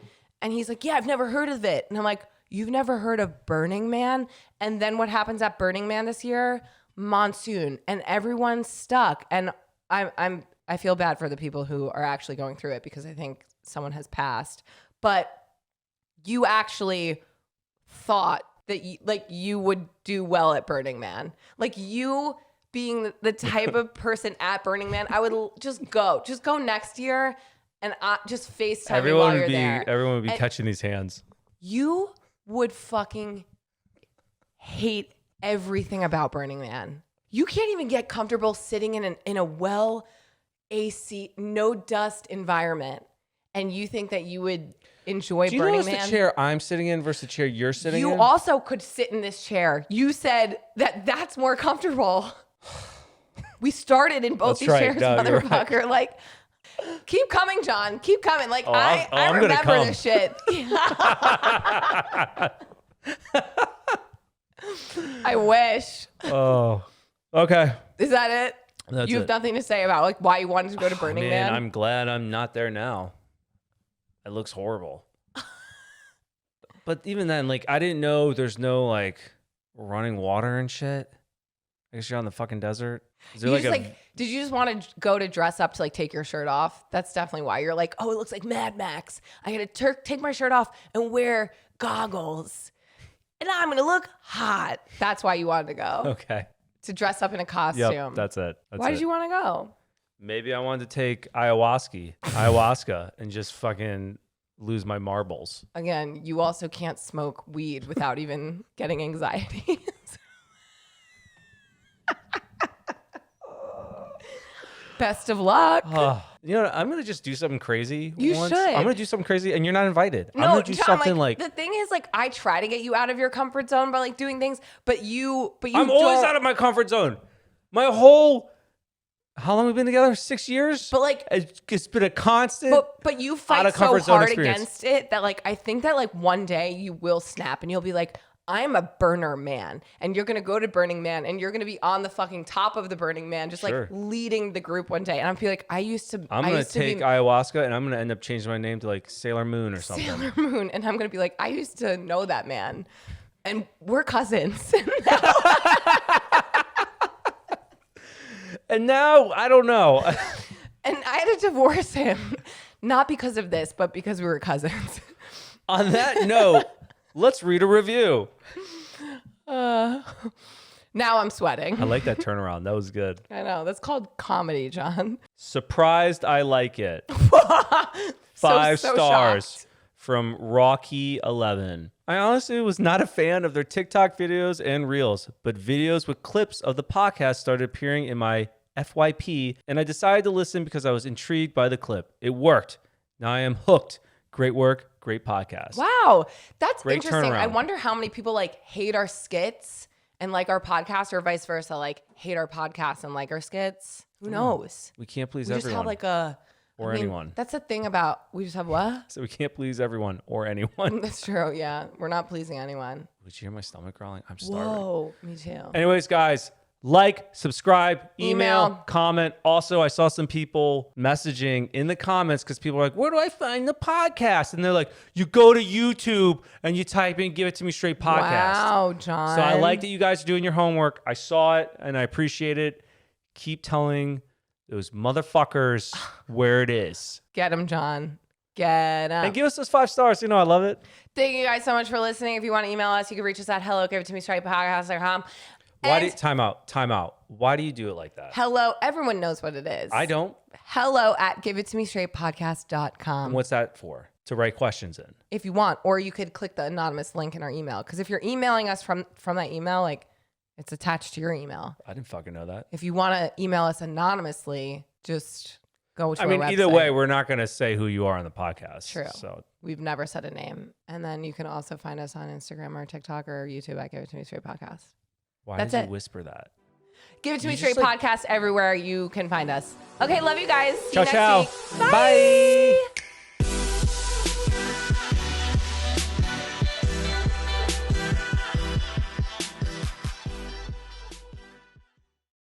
Speaker 2: And he's like, yeah, I've never heard of it. And I'm like, you've never heard of Burning Man? And then what happens at Burning Man this year? Monsoon. And everyone's stuck. And I feel bad for the people who are actually going through it because I think someone has passed. But you actually thought that you would do well at Burning Man. Like you being the type of person at Burning Man, I would just go next year and just FaceTime you while you're there.
Speaker 1: Everyone would be catching these hands.
Speaker 2: You would fucking hate everything about Burning Man. You can't even get comfortable sitting in a well AC, no dust environment, and you think that you would enjoy Burning Man?
Speaker 1: Do you notice the chair I'm sitting in versus the chair you're sitting in?
Speaker 2: You also could sit in this chair. You said that's more comfortable. We started in both these chairs, motherfucker. Right. Like, keep coming, Jon. Keep coming. Like, I remember this shit. I wish.
Speaker 1: Oh, okay.
Speaker 2: Is that it? You have nothing to say about like why you wanted to go to Burning Man?
Speaker 1: I'm glad I'm not there now. It looks horrible. But even then, like, I didn't know there's no like running water and shit. I guess you're on the fucking desert. Is there
Speaker 2: did you just want to go to dress up to like take your shirt off? That's definitely why you're like, oh, it looks like Mad Max. I gotta take my shirt off and wear goggles, and I'm gonna look hot. That's why you wanted to go.
Speaker 1: Okay.
Speaker 2: To dress up in a costume.
Speaker 1: Yep, that's it.
Speaker 2: Why did you want to go?
Speaker 1: Maybe I wanted to take ayahuasca, and just fucking lose my marbles.
Speaker 2: Again, you also can't smoke weed without even getting anxiety. Best of luck.
Speaker 1: You know what? I'm going to just do something crazy.
Speaker 2: You should.
Speaker 1: I'm going to do something crazy and you're not invited.
Speaker 2: No,
Speaker 1: I'm going to do something
Speaker 2: like. The thing is, like, I try to get you out of your comfort zone by like doing things, but you
Speaker 1: I'm always out of my comfort zone. My whole... How long have we been together? 6 years?
Speaker 2: But like...
Speaker 1: It's been a constant...
Speaker 2: But you fight so hard against it that like, I think that like one day you will snap and you'll be like, I'm a burner man, and you're going to go to Burning Man and you're going to be on the fucking top of the Burning Man, just like leading the group one day. And I'm feel like I'm going to
Speaker 1: take ayahuasca and I'm going to end up changing my name to like Sailor Moon or something.
Speaker 2: Sailor Moon. And I'm going to be like, I used to know that man and we're cousins.
Speaker 1: And now I don't know.
Speaker 2: And I had to divorce him, not because of this, but because we were cousins.
Speaker 1: On that note, let's read a review.
Speaker 2: Now I'm sweating.
Speaker 1: I like that turnaround. That was good.
Speaker 2: I know. That's called comedy, Jon.
Speaker 1: Surprised I like it. 5 stars shocked. From Rocky11. I honestly was not a fan of their TikTok videos and reels, but videos with clips of the podcast started appearing in my FYP, and I decided to listen because I was intrigued by the clip. It worked. Now I am hooked. Great work. Great podcast.
Speaker 2: Wow. That's
Speaker 1: great
Speaker 2: interesting.
Speaker 1: Turnaround.
Speaker 2: I wonder how many people like hate our skits and like our podcast, or vice versa, like hate our podcast and like our skits. Who knows?
Speaker 1: We can't please
Speaker 2: everyone.
Speaker 1: We
Speaker 2: just have like
Speaker 1: anyone.
Speaker 2: That's the thing about, we just have what?
Speaker 1: So we can't please everyone or anyone.
Speaker 2: That's true. Yeah. We're not pleasing anyone.
Speaker 1: Did you hear my stomach growling? I'm starving.
Speaker 2: Whoa, me too.
Speaker 1: Anyways, guys, like, subscribe, email, comment. Also, I saw some people messaging in the comments because people are like, where do I find the podcast? And they're like, you go to YouTube and you type in Give It To Me Straight podcast.
Speaker 2: Wow, Jon.
Speaker 1: So I like that you guys are doing your homework. I saw it and I appreciate it. Keep telling those motherfuckers where it is.
Speaker 2: Get them, Jon. Get them.
Speaker 1: And give us those 5 stars. You know, I love it.
Speaker 2: Thank you guys so much for listening. If you want to email us, you can reach us at hello@giveittomestraightpodcast.com.
Speaker 1: Time out. Why do you do it like that?
Speaker 2: Hello. Everyone knows what it is.
Speaker 1: I don't.
Speaker 2: hello@giveittomestraightpodcast.com.
Speaker 1: And what's that for? To write questions in.
Speaker 2: If you want, or you could click the anonymous link in our email. Because if you're emailing us from that email, like, it's attached to your email.
Speaker 1: I didn't fucking know that.
Speaker 2: If you want to email us anonymously, just go to our website.
Speaker 1: Either way, we're not going to say who you are on the podcast.
Speaker 2: True.
Speaker 1: So
Speaker 2: we've never said a name. And then you can also find us on Instagram or TikTok or YouTube at Give It To Me Straight Podcast.
Speaker 1: Why did you whisper that?
Speaker 2: Give It To Me Straight podcast everywhere you can find us. Okay, love you guys. See
Speaker 1: ciao,
Speaker 2: you next
Speaker 1: ciao.
Speaker 2: week. Bye.
Speaker 1: Bye.